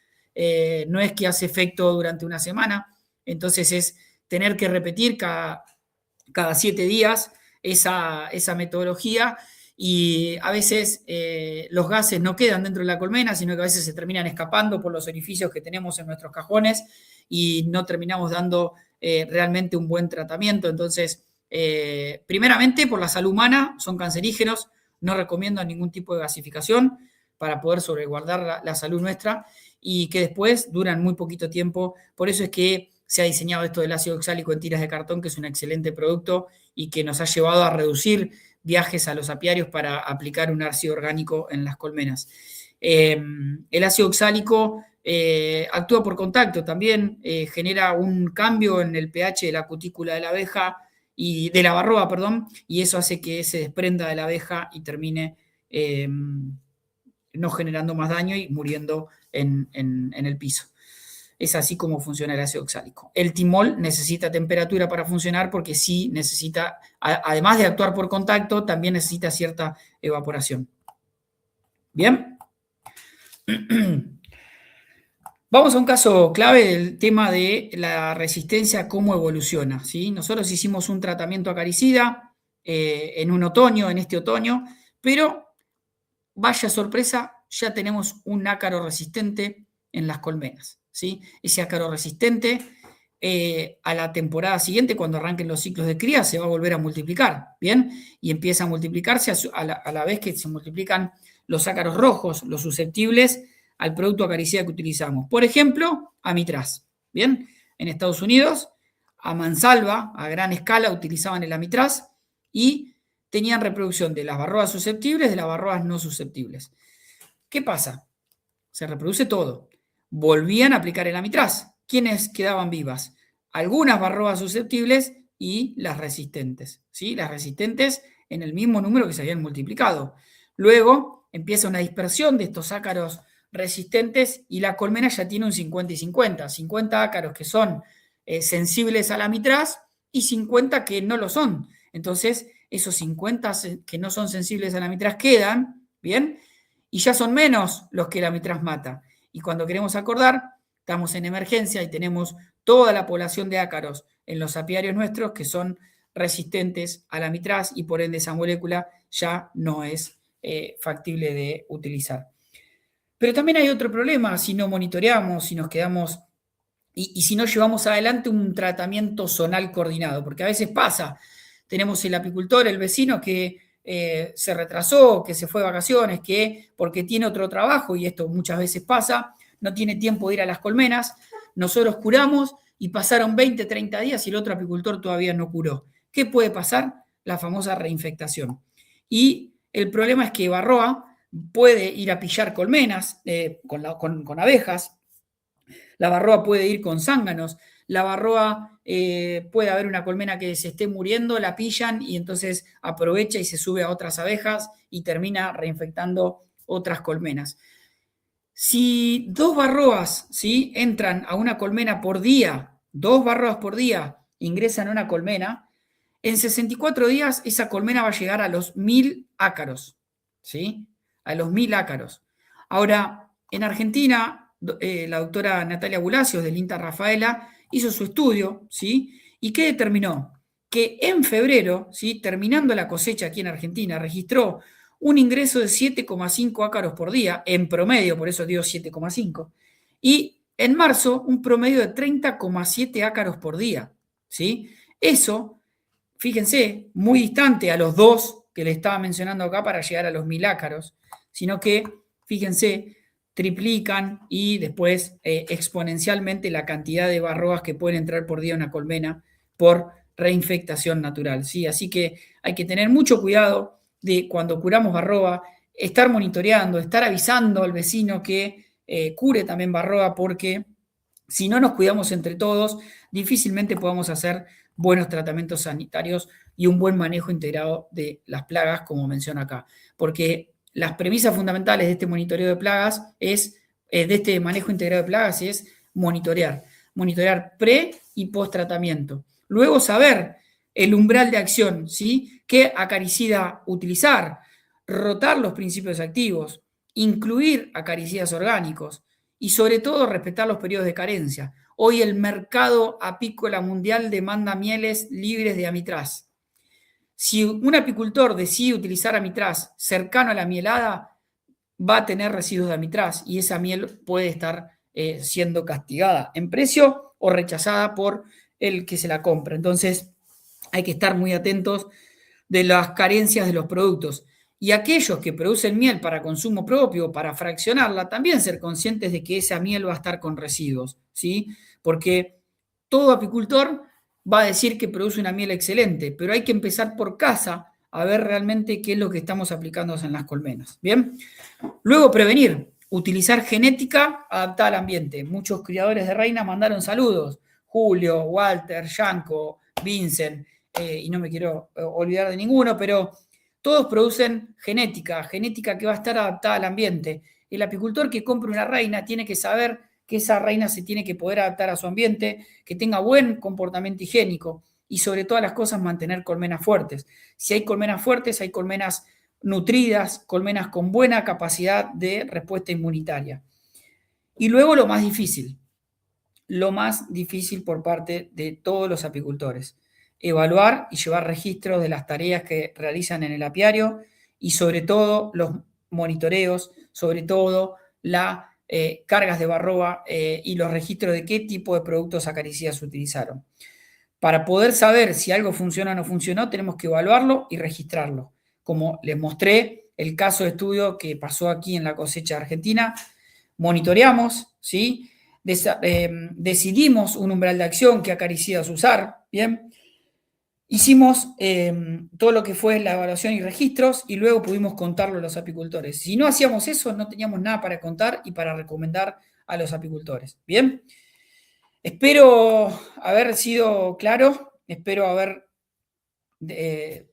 S2: no es que hace efecto durante una semana, entonces es tener que repetir cada 7 días esa metodología y a veces los gases no quedan dentro de la colmena, sino que a veces se terminan escapando por los orificios que tenemos en nuestros cajones y no terminamos dando realmente un buen tratamiento. Entonces, primeramente, por la salud humana, son cancerígenos, no recomiendo ningún tipo de gasificación para poder sobreguardar la salud nuestra y que después duran muy poquito tiempo. Por eso es que se ha diseñado esto del ácido oxálico en tiras de cartón, que es un excelente producto y que nos ha llevado a reducir viajes a los apiarios para aplicar un ácido orgánico en las colmenas. El ácido oxálico actúa por contacto, también genera un cambio en el pH de la cutícula de la abeja y de la varroa, perdón, y eso hace que se desprenda de la abeja y termine no generando más daño y muriendo en el piso. Es así como funciona el ácido oxálico. El timol necesita temperatura para funcionar porque sí necesita, además de actuar por contacto, también necesita cierta evaporación. Bien. Vamos a un caso clave del tema de la resistencia, cómo evoluciona. ¿Sí? Nosotros hicimos un tratamiento acaricida en este otoño, pero vaya sorpresa, ya tenemos un ácaro resistente en las colmenas. ¿Sí? Ese ácaro resistente a la temporada siguiente, cuando arranquen los ciclos de cría, se va a volver a multiplicar, ¿bien? Y empieza a multiplicarse a la vez que se multiplican los ácaros rojos, los susceptibles al producto acaricida que utilizamos. Por ejemplo, amitraz, ¿bien? En Estados Unidos, a mansalva, a gran escala, utilizaban el amitraz y tenían reproducción de las varroas susceptibles, de las varroas no susceptibles. ¿Qué pasa? Se reproduce todo. Volvían a aplicar el amitraz. ¿Quiénes quedaban vivas? Algunas varroas susceptibles y las resistentes. ¿Sí? Las resistentes en el mismo número que se habían multiplicado. Luego empieza una dispersión de estos ácaros resistentes y la colmena ya tiene un 50 y 50. 50 ácaros que son sensibles al amitraz y 50 que no lo son. Entonces, esos 50 que no son sensibles al amitraz quedan, ¿bien? Y ya son menos los que el amitraz mata. Y cuando queremos acordar, estamos en emergencia y tenemos toda la población de ácaros en los apiarios nuestros que son resistentes al amitraz y por ende esa molécula ya no es factible de utilizar. Pero también hay otro problema si no monitoreamos, si nos quedamos y si no llevamos adelante un tratamiento zonal coordinado, porque a veces pasa, tenemos el apicultor, el vecino que se retrasó, que se fue de vacaciones, que porque tiene otro trabajo, y esto muchas veces pasa, no tiene tiempo de ir a las colmenas, nosotros curamos y pasaron 20, 30 días y el otro apicultor todavía no curó. ¿Qué puede pasar? La famosa reinfectación. Y el problema es que Varroa puede ir a pillar colmenas con abejas, la Varroa puede ir con zánganos, la Varroa puede haber una colmena que se esté muriendo, la pillan y entonces aprovecha y se sube a otras abejas y termina reinfectando otras colmenas. Si 2 Varroas, ¿sí?, entran a una colmena por día, 2 Varroas por día ingresan a una colmena, en 64 días esa colmena va a llegar a los 1000 ácaros, ¿sí? A los 1000 ácaros. Ahora, en Argentina, la doctora Natalia Bulacios del INTA Rafaela hizo su estudio, ¿sí? ¿Y qué determinó? Que en febrero, ¿sí?, terminando la cosecha aquí en Argentina, registró un ingreso de 7,5 ácaros por día, en promedio, por eso dio 7,5, y en marzo un promedio de 30,7 ácaros por día, ¿sí? Eso, fíjense, muy distante a los 2 que le estaba mencionando acá para llegar a los 1000 ácaros, sino que, fíjense, triplican y después exponencialmente la cantidad de Varroas que pueden entrar por día a una colmena por reinfectación natural, ¿sí? Así que hay que tener mucho cuidado de cuando curamos Varroa, estar monitoreando, estar avisando al vecino que cure también Varroa, porque si no nos cuidamos entre todos, difícilmente podamos hacer buenos tratamientos sanitarios y un buen manejo integrado de las plagas, como menciona acá. Porque las premisas fundamentales de este monitoreo de plagas de este manejo integrado de plagas es monitorear pre y post tratamiento. Luego saber el umbral de acción, ¿sí? ¿Qué acaricida utilizar? Rotar los principios activos, incluir acaricidas orgánicos y sobre todo respetar los periodos de carencia. Hoy el mercado apícola mundial demanda mieles libres de amitraz. Si un apicultor decide utilizar amitraz cercano a la mielada, va a tener residuos de amitraz y esa miel puede estar siendo castigada en precio o rechazada por el que se la compra. Entonces, hay que estar muy atentos de las carencias de los productos. Y aquellos que producen miel para consumo propio, para fraccionarla, también ser conscientes de que esa miel va a estar con residuos, ¿sí? Porque todo apicultor va a decir que produce una miel excelente, pero hay que empezar por casa a ver realmente qué es lo que estamos aplicando en las colmenas. ¿Bien? Luego, prevenir. Utilizar genética adaptada al ambiente. Muchos criadores de reina mandaron saludos. Julio, Walter, Yanko, Vincent, y no me quiero olvidar de ninguno, pero todos producen genética que va a estar adaptada al ambiente. El apicultor que compre una reina tiene que saber que esa reina se tiene que poder adaptar a su ambiente, que tenga buen comportamiento higiénico y sobre todas las cosas mantener colmenas fuertes. Si hay colmenas fuertes, hay colmenas nutridas, colmenas con buena capacidad de respuesta inmunitaria. Y luego lo más difícil por parte de todos los apicultores, evaluar y llevar registros de las tareas que realizan en el apiario y sobre todo los monitoreos, sobre todo las cargas de Varroa y los registros de qué tipo de productos acaricidas utilizaron. Para poder saber si algo funciona o no funcionó, tenemos que evaluarlo y registrarlo. Como les mostré el caso de estudio que pasó aquí en la cosecha argentina, monitoreamos, ¿sí? Decidimos un umbral de acción, qué acaricidas usar, ¿bien? Hicimos todo lo que fue la evaluación y registros y luego pudimos contarlo a los apicultores. Si no hacíamos eso, no teníamos nada para contar y para recomendar a los apicultores, ¿bien? Espero haber sido claro, espero haber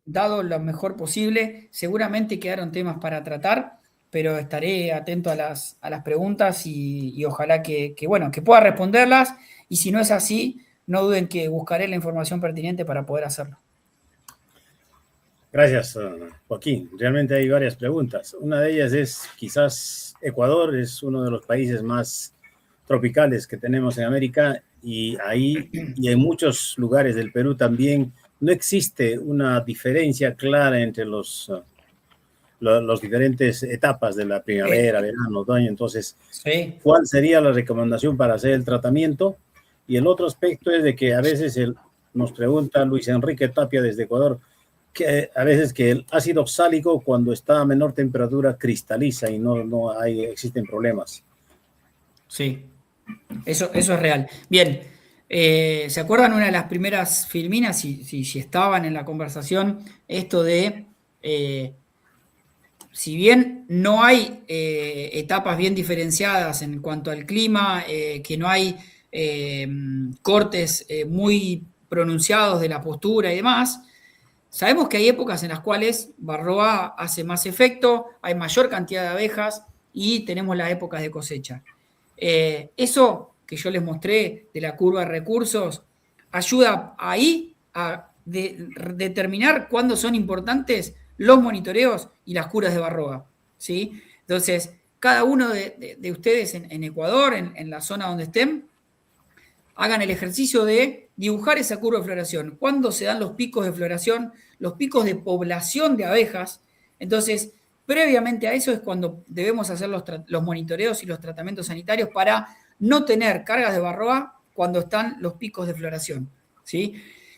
S2: dado lo mejor posible. Seguramente quedaron temas para tratar, pero estaré atento a las preguntas y ojalá que pueda responderlas. Y si no es así, no duden que buscaré la información pertinente para poder hacerlo.
S1: Gracias, Joaquín. Realmente hay varias preguntas. Una de ellas es, quizás Ecuador es uno de los países más tropicales que tenemos en América, y ahí y en muchos lugares del Perú también no existe una diferencia clara entre los diferentes etapas de la primavera, verano, otoño. Entonces,
S2: Sí.
S1: ¿cuál sería la recomendación para hacer el tratamiento? Y el otro aspecto es de que a veces nos pregunta Luis Enrique Tapia desde Ecuador, que a veces que el ácido oxálico cuando está a menor temperatura cristaliza y existen problemas.
S2: Sí, eso es real. Bien, ¿se acuerdan una de las primeras filminas, si estaban en la conversación, esto de, si bien no hay etapas bien diferenciadas en cuanto al clima, que no hay cortes muy pronunciados de la postura y demás, sabemos que hay épocas en las cuales Barroa hace más efecto, hay mayor cantidad de abejas y tenemos las épocas de cosecha. Eso que yo les mostré de la curva de recursos ayuda ahí a determinar cuándo son importantes los monitoreos y las curas de Barroa, ¿sí? Entonces, cada uno de ustedes en Ecuador, en la zona donde estén, hagan el ejercicio de dibujar esa curva de floración. ¿Cuándo se dan los picos de floración, los picos de población de abejas? Entonces, previamente a eso es cuando debemos hacer los monitoreos y los tratamientos sanitarios para no tener cargas de Varroa cuando están los picos de floración, ¿sí?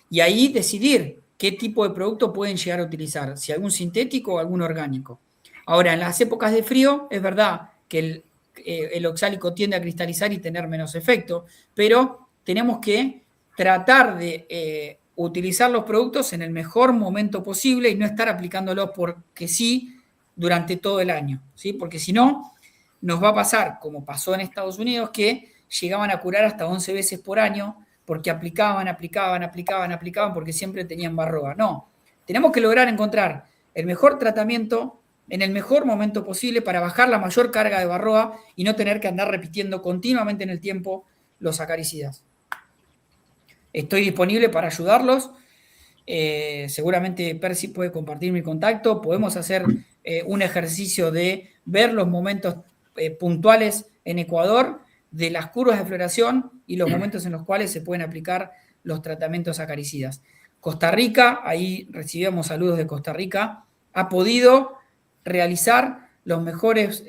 S2: Y ahí decidir qué tipo de producto pueden llegar a utilizar, si algún sintético o algún orgánico. Ahora, en las épocas de frío, es verdad que el oxálico tiende a cristalizar y tener menos efecto, pero tenemos que tratar de utilizar los productos en el mejor momento posible y no estar aplicándolos porque sí durante todo el año, ¿sí? Porque si no, nos va a pasar, como pasó en Estados Unidos, que llegaban a curar hasta 11 veces por año porque aplicaban, porque siempre tenían Varroa. No, tenemos que lograr encontrar el mejor tratamiento en el mejor momento posible para bajar la mayor carga de Varroa y no tener que andar repitiendo continuamente en el tiempo los acaricidas. Estoy disponible para ayudarlos. Seguramente Percy puede compartir mi contacto. Podemos hacer un ejercicio de ver los momentos puntuales en Ecuador de las curvas de floración y los momentos en los cuales se pueden aplicar los tratamientos acaricidas. Costa Rica, ahí recibimos saludos de Costa Rica, ha podido realizar los mejores,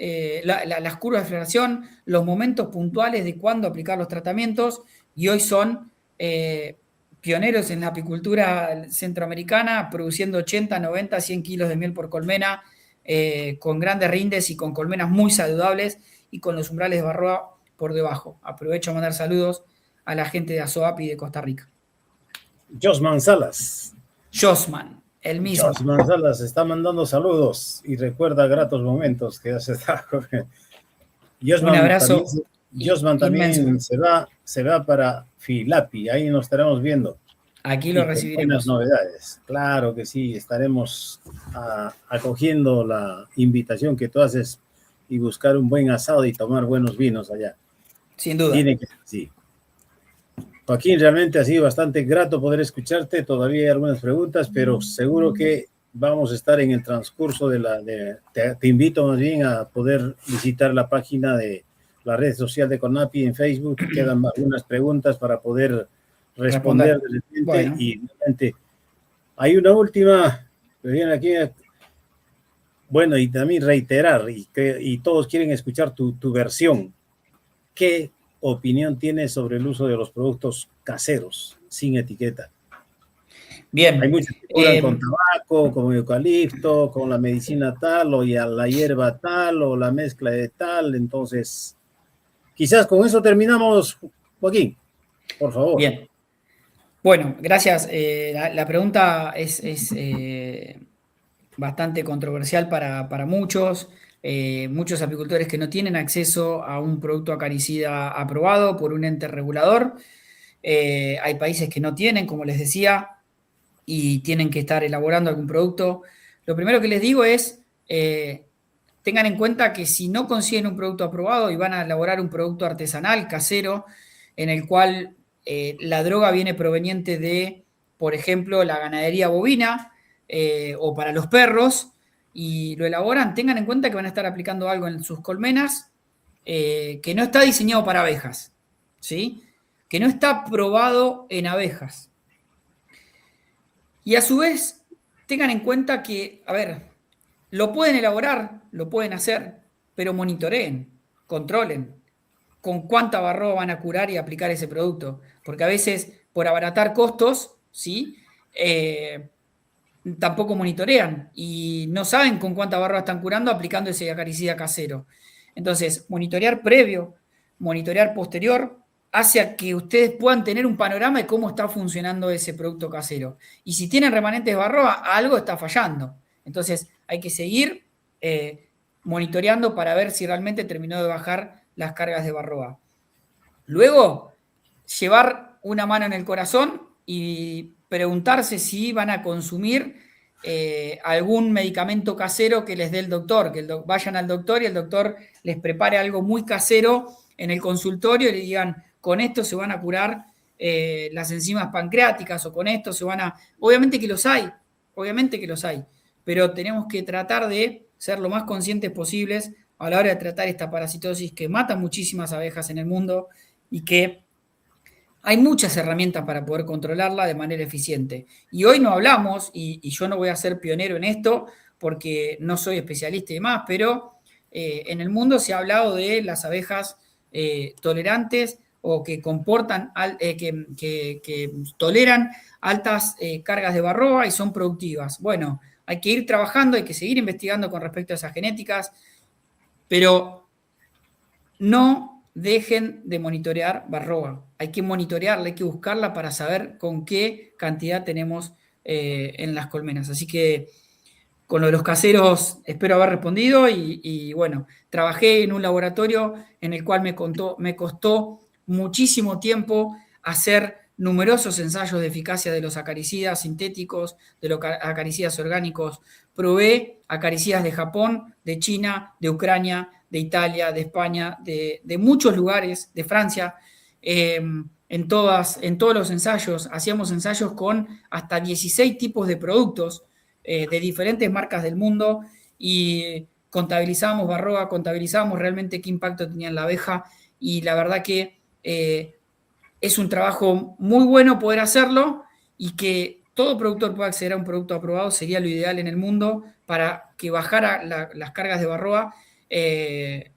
S2: las curvas de floración, los momentos puntuales de cuándo aplicar los tratamientos y hoy son pioneros en la apicultura centroamericana, produciendo 80, 90, 100 kilos de miel por colmena, con grandes rindes y con colmenas muy saludables y con los umbrales de Varroa por debajo. Aprovecho a mandar saludos a la gente de Azoapi de Costa Rica.
S1: Josman Salas.
S2: Josman, el mismo.
S1: Josman Salas está mandando saludos y recuerda gratos momentos que hace.
S2: Un abrazo.
S1: Josman también se va para Filapi, ahí nos estaremos viendo.
S2: Aquí lo recibiremos.
S1: Buenas novedades, claro que sí, estaremos acogiendo la invitación que tú haces y buscar un buen asado y tomar buenos vinos allá.
S2: Sin duda.
S1: Sí. Joaquín, realmente ha sido bastante grato poder escucharte, todavía hay algunas preguntas, pero seguro que vamos a estar en el transcurso te invito más bien a poder visitar la página de la red social de CONAPI en Facebook. Quedan algunas preguntas para poder responder. Bueno. Y realmente hay una última, que viene aquí. Bueno, y también reiterar, y todos quieren escuchar tu versión. ¿Qué opinión tienes sobre el uso de los productos caseros, sin etiqueta?
S2: Bien.
S1: Hay muchos que curan con tabaco, con eucalipto, con la medicina tal, o ya la hierba tal, o la mezcla de tal. Entonces, quizás con eso terminamos, Joaquín, por favor.
S2: Bien. Bueno, gracias. La pregunta es bastante controversial para muchos. Muchos apicultores que no tienen acceso a un producto acaricida aprobado por un ente regulador. Hay países que no tienen, como les decía, y tienen que estar elaborando algún producto. Lo primero que les digo es, tengan en cuenta que si no consiguen un producto aprobado y van a elaborar un producto artesanal, casero, en el cual la droga viene proveniente de, por ejemplo, la ganadería bovina o para los perros, y lo elaboran, tengan en cuenta que van a estar aplicando algo en sus colmenas que no está diseñado para abejas, ¿sí? Que no está probado en abejas. Y a su vez, tengan en cuenta que, a ver, lo pueden elaborar, lo pueden hacer, pero monitoreen, controlen con cuánta barroa van a curar y aplicar ese producto. Porque a veces, por abaratar costos, ¿sí? Tampoco monitorean y no saben con cuánta barroa están curando aplicando ese acaricida casero. Entonces, monitorear previo, monitorear posterior, hace a que ustedes puedan tener un panorama de cómo está funcionando ese producto casero. Y si tienen remanentes de barroa, algo está fallando. Entonces, hay que seguir monitoreando para ver si realmente terminó de bajar las cargas de barroa. Luego, llevar una mano en el corazón y preguntarse si van a consumir algún medicamento casero que les dé el doctor, que vayan al doctor y el doctor les prepare algo muy casero en el consultorio y le digan, con esto se van a curar las enzimas pancreáticas o con esto se van a... Obviamente que los hay, pero tenemos que tratar de ser lo más conscientes posibles a la hora de tratar esta parasitosis que mata muchísimas abejas en el mundo y que hay muchas herramientas para poder controlarla de manera eficiente. Y hoy no hablamos, y yo no voy a ser pionero en esto porque no soy especialista y demás, pero en el mundo se ha hablado de las abejas tolerantes o que comportan, que toleran altas cargas de varroa y son productivas. Bueno, hay que ir trabajando, hay que seguir investigando con respecto a esas genéticas, pero no dejen de monitorear varroa. Hay que monitorearla, hay que buscarla para saber con qué cantidad tenemos en las colmenas. Así que con lo de los caseros espero haber respondido y bueno, trabajé en un laboratorio en el cual me costó muchísimo tiempo hacer numerosos ensayos de eficacia de los acaricidas sintéticos, de los acaricidas orgánicos. Probé acaricidas de Japón, de China, de Ucrania, de Italia, de España, de muchos lugares, de Francia. En todos los ensayos, hacíamos ensayos con hasta 16 tipos de productos de diferentes marcas del mundo y contabilizábamos varroa, contabilizábamos realmente qué impacto tenía en la abeja y la verdad que es un trabajo muy bueno poder hacerlo y que todo productor pueda acceder a un producto aprobado sería lo ideal en el mundo para que bajara las cargas de varroa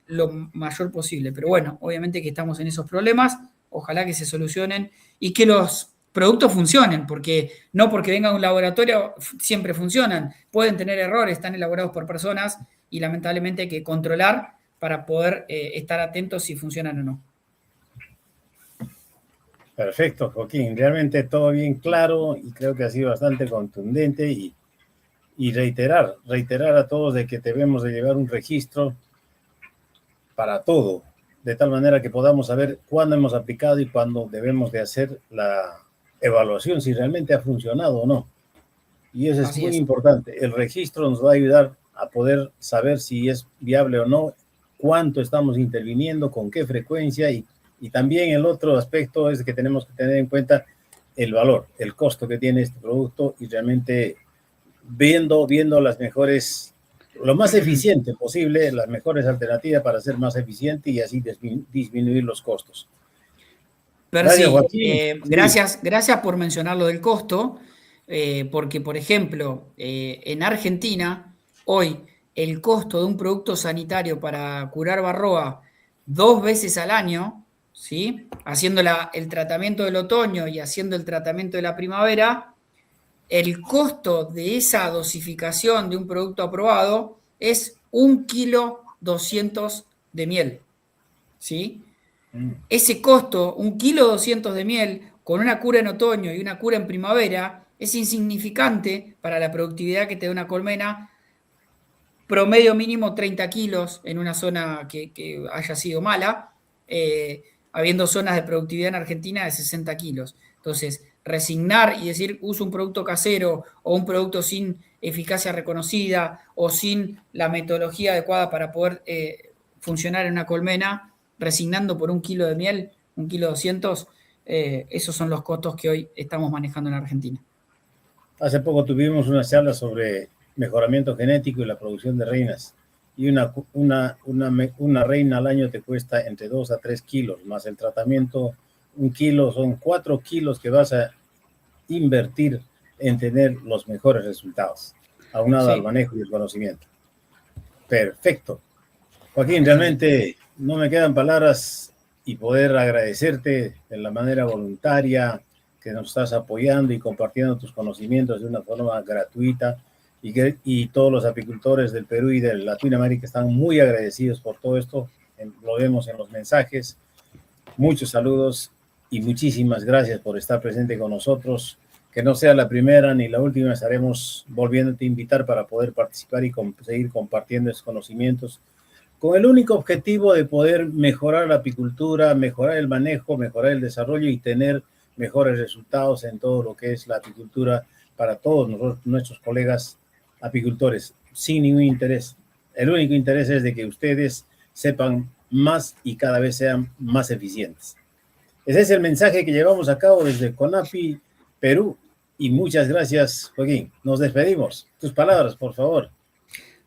S2: lo mayor posible. Pero bueno, obviamente que estamos en esos problemas, ojalá que se solucionen y que los productos funcionen, porque no porque venga de un laboratorio siempre funcionan, pueden tener errores, están elaborados por personas y lamentablemente hay que controlar para poder estar atentos si funcionan o no.
S1: Perfecto, Joaquín. Realmente todo bien claro y creo que ha sido bastante contundente y reiterar a todos de que debemos de llevar un registro para todo, de tal manera que podamos saber cuándo hemos aplicado y cuándo debemos de hacer la evaluación, si realmente ha funcionado o no. Y eso es muy importante. El registro nos va a ayudar a poder saber si es viable o no, cuánto estamos interviniendo, con qué frecuencia y también el otro aspecto es que tenemos que tener en cuenta el valor, el costo que tiene este producto y realmente viendo las mejores, lo más eficiente posible, las mejores alternativas para ser más eficiente y así disminuir los costos.
S2: Gracias, Joaquín. Gracias por mencionar lo del costo, porque, por ejemplo, en Argentina, hoy el costo de un producto sanitario para curar varroa 2 veces al año, ¿sí? Haciendo el tratamiento del otoño y haciendo el tratamiento de la primavera, el costo de esa dosificación de un producto aprobado es 1,2 kg de miel, ¿sí? Ese costo, 1,2 kg de miel, con una cura en otoño y una cura en primavera, es insignificante para la productividad que te da una colmena, promedio mínimo 30 kilos en una zona que haya sido mala, habiendo zonas de productividad en Argentina de 60 kilos. Entonces, resignar y decir uso un producto casero o un producto sin eficacia reconocida o sin la metodología adecuada para poder funcionar en una colmena, resignando por 1 kg de miel, 1,2 kg, esos son los costos que hoy estamos manejando en Argentina.
S1: Hace poco tuvimos una charla sobre mejoramiento genético y la producción de reinas. y una reina al año te cuesta entre 2 a 3 kilos, más el tratamiento, 1 kilo, son 4 kilos que vas a invertir en tener los mejores resultados, aunado al
S2: Sí,
S1: manejo y el conocimiento. Perfecto. Joaquín,
S2: excelente.
S1: realmente no me quedan palabras y poder agradecerte de la manera voluntaria que nos estás apoyando y compartiendo tus conocimientos de una forma gratuita y todos los apicultores del Perú y de Latinoamérica están muy agradecidos por todo esto. Lo vemos en los mensajes. Muchos saludos y muchísimas gracias por estar presente con nosotros. Que no sea la primera ni la última, estaremos volviéndote a invitar para poder participar y seguir compartiendo esos conocimientos con el único objetivo de poder mejorar la apicultura, mejorar el manejo, mejorar el desarrollo y tener mejores resultados en todo lo que es la apicultura para todos nuestros colegas apicultores, sin ningún interés. El único interés es de que ustedes sepan más y cada vez sean más eficientes. Ese es el mensaje que llevamos a cabo desde CONAPI, Perú. Y muchas gracias, Joaquín. Nos despedimos. Tus palabras, por favor.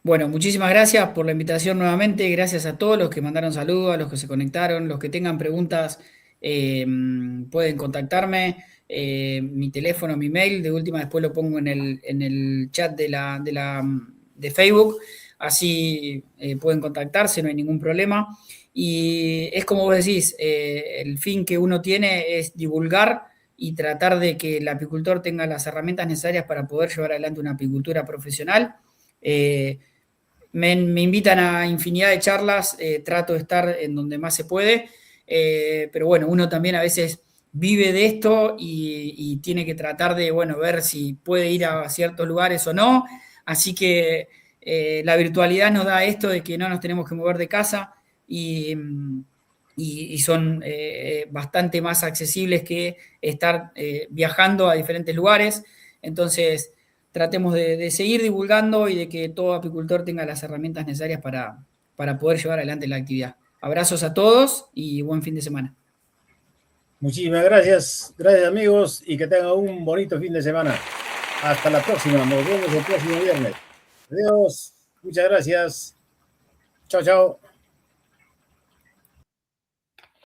S2: Bueno, muchísimas gracias por la invitación nuevamente. Gracias a todos los que mandaron saludos, a los que se conectaron, los que tengan preguntas, pueden contactarme. Mi teléfono, mi mail, de última después lo pongo en el chat de Facebook. Así pueden contactarse, no hay ningún problema. Y es como vos decís, el fin que uno tiene es divulgar y tratar de que el apicultor tenga las herramientas necesarias para poder llevar adelante una apicultura profesional. Me invitan a infinidad de charlas, trato de estar en donde más se puede, pero bueno, uno también a veces vive de esto y tiene que tratar de, bueno, ver si puede ir a ciertos lugares o no. Así que la virtualidad nos da esto de que no nos tenemos que mover de casa y son bastante más accesibles que estar viajando a diferentes lugares. Entonces, tratemos de seguir divulgando y de que todo apicultor tenga las herramientas necesarias para poder llevar adelante la actividad. Abrazos a todos y buen fin de semana.
S1: Muchísimas gracias. Gracias, amigos, y que tengan un bonito fin de semana. Hasta la próxima. Nos vemos el próximo viernes. Adiós. Muchas gracias. Chao, chao.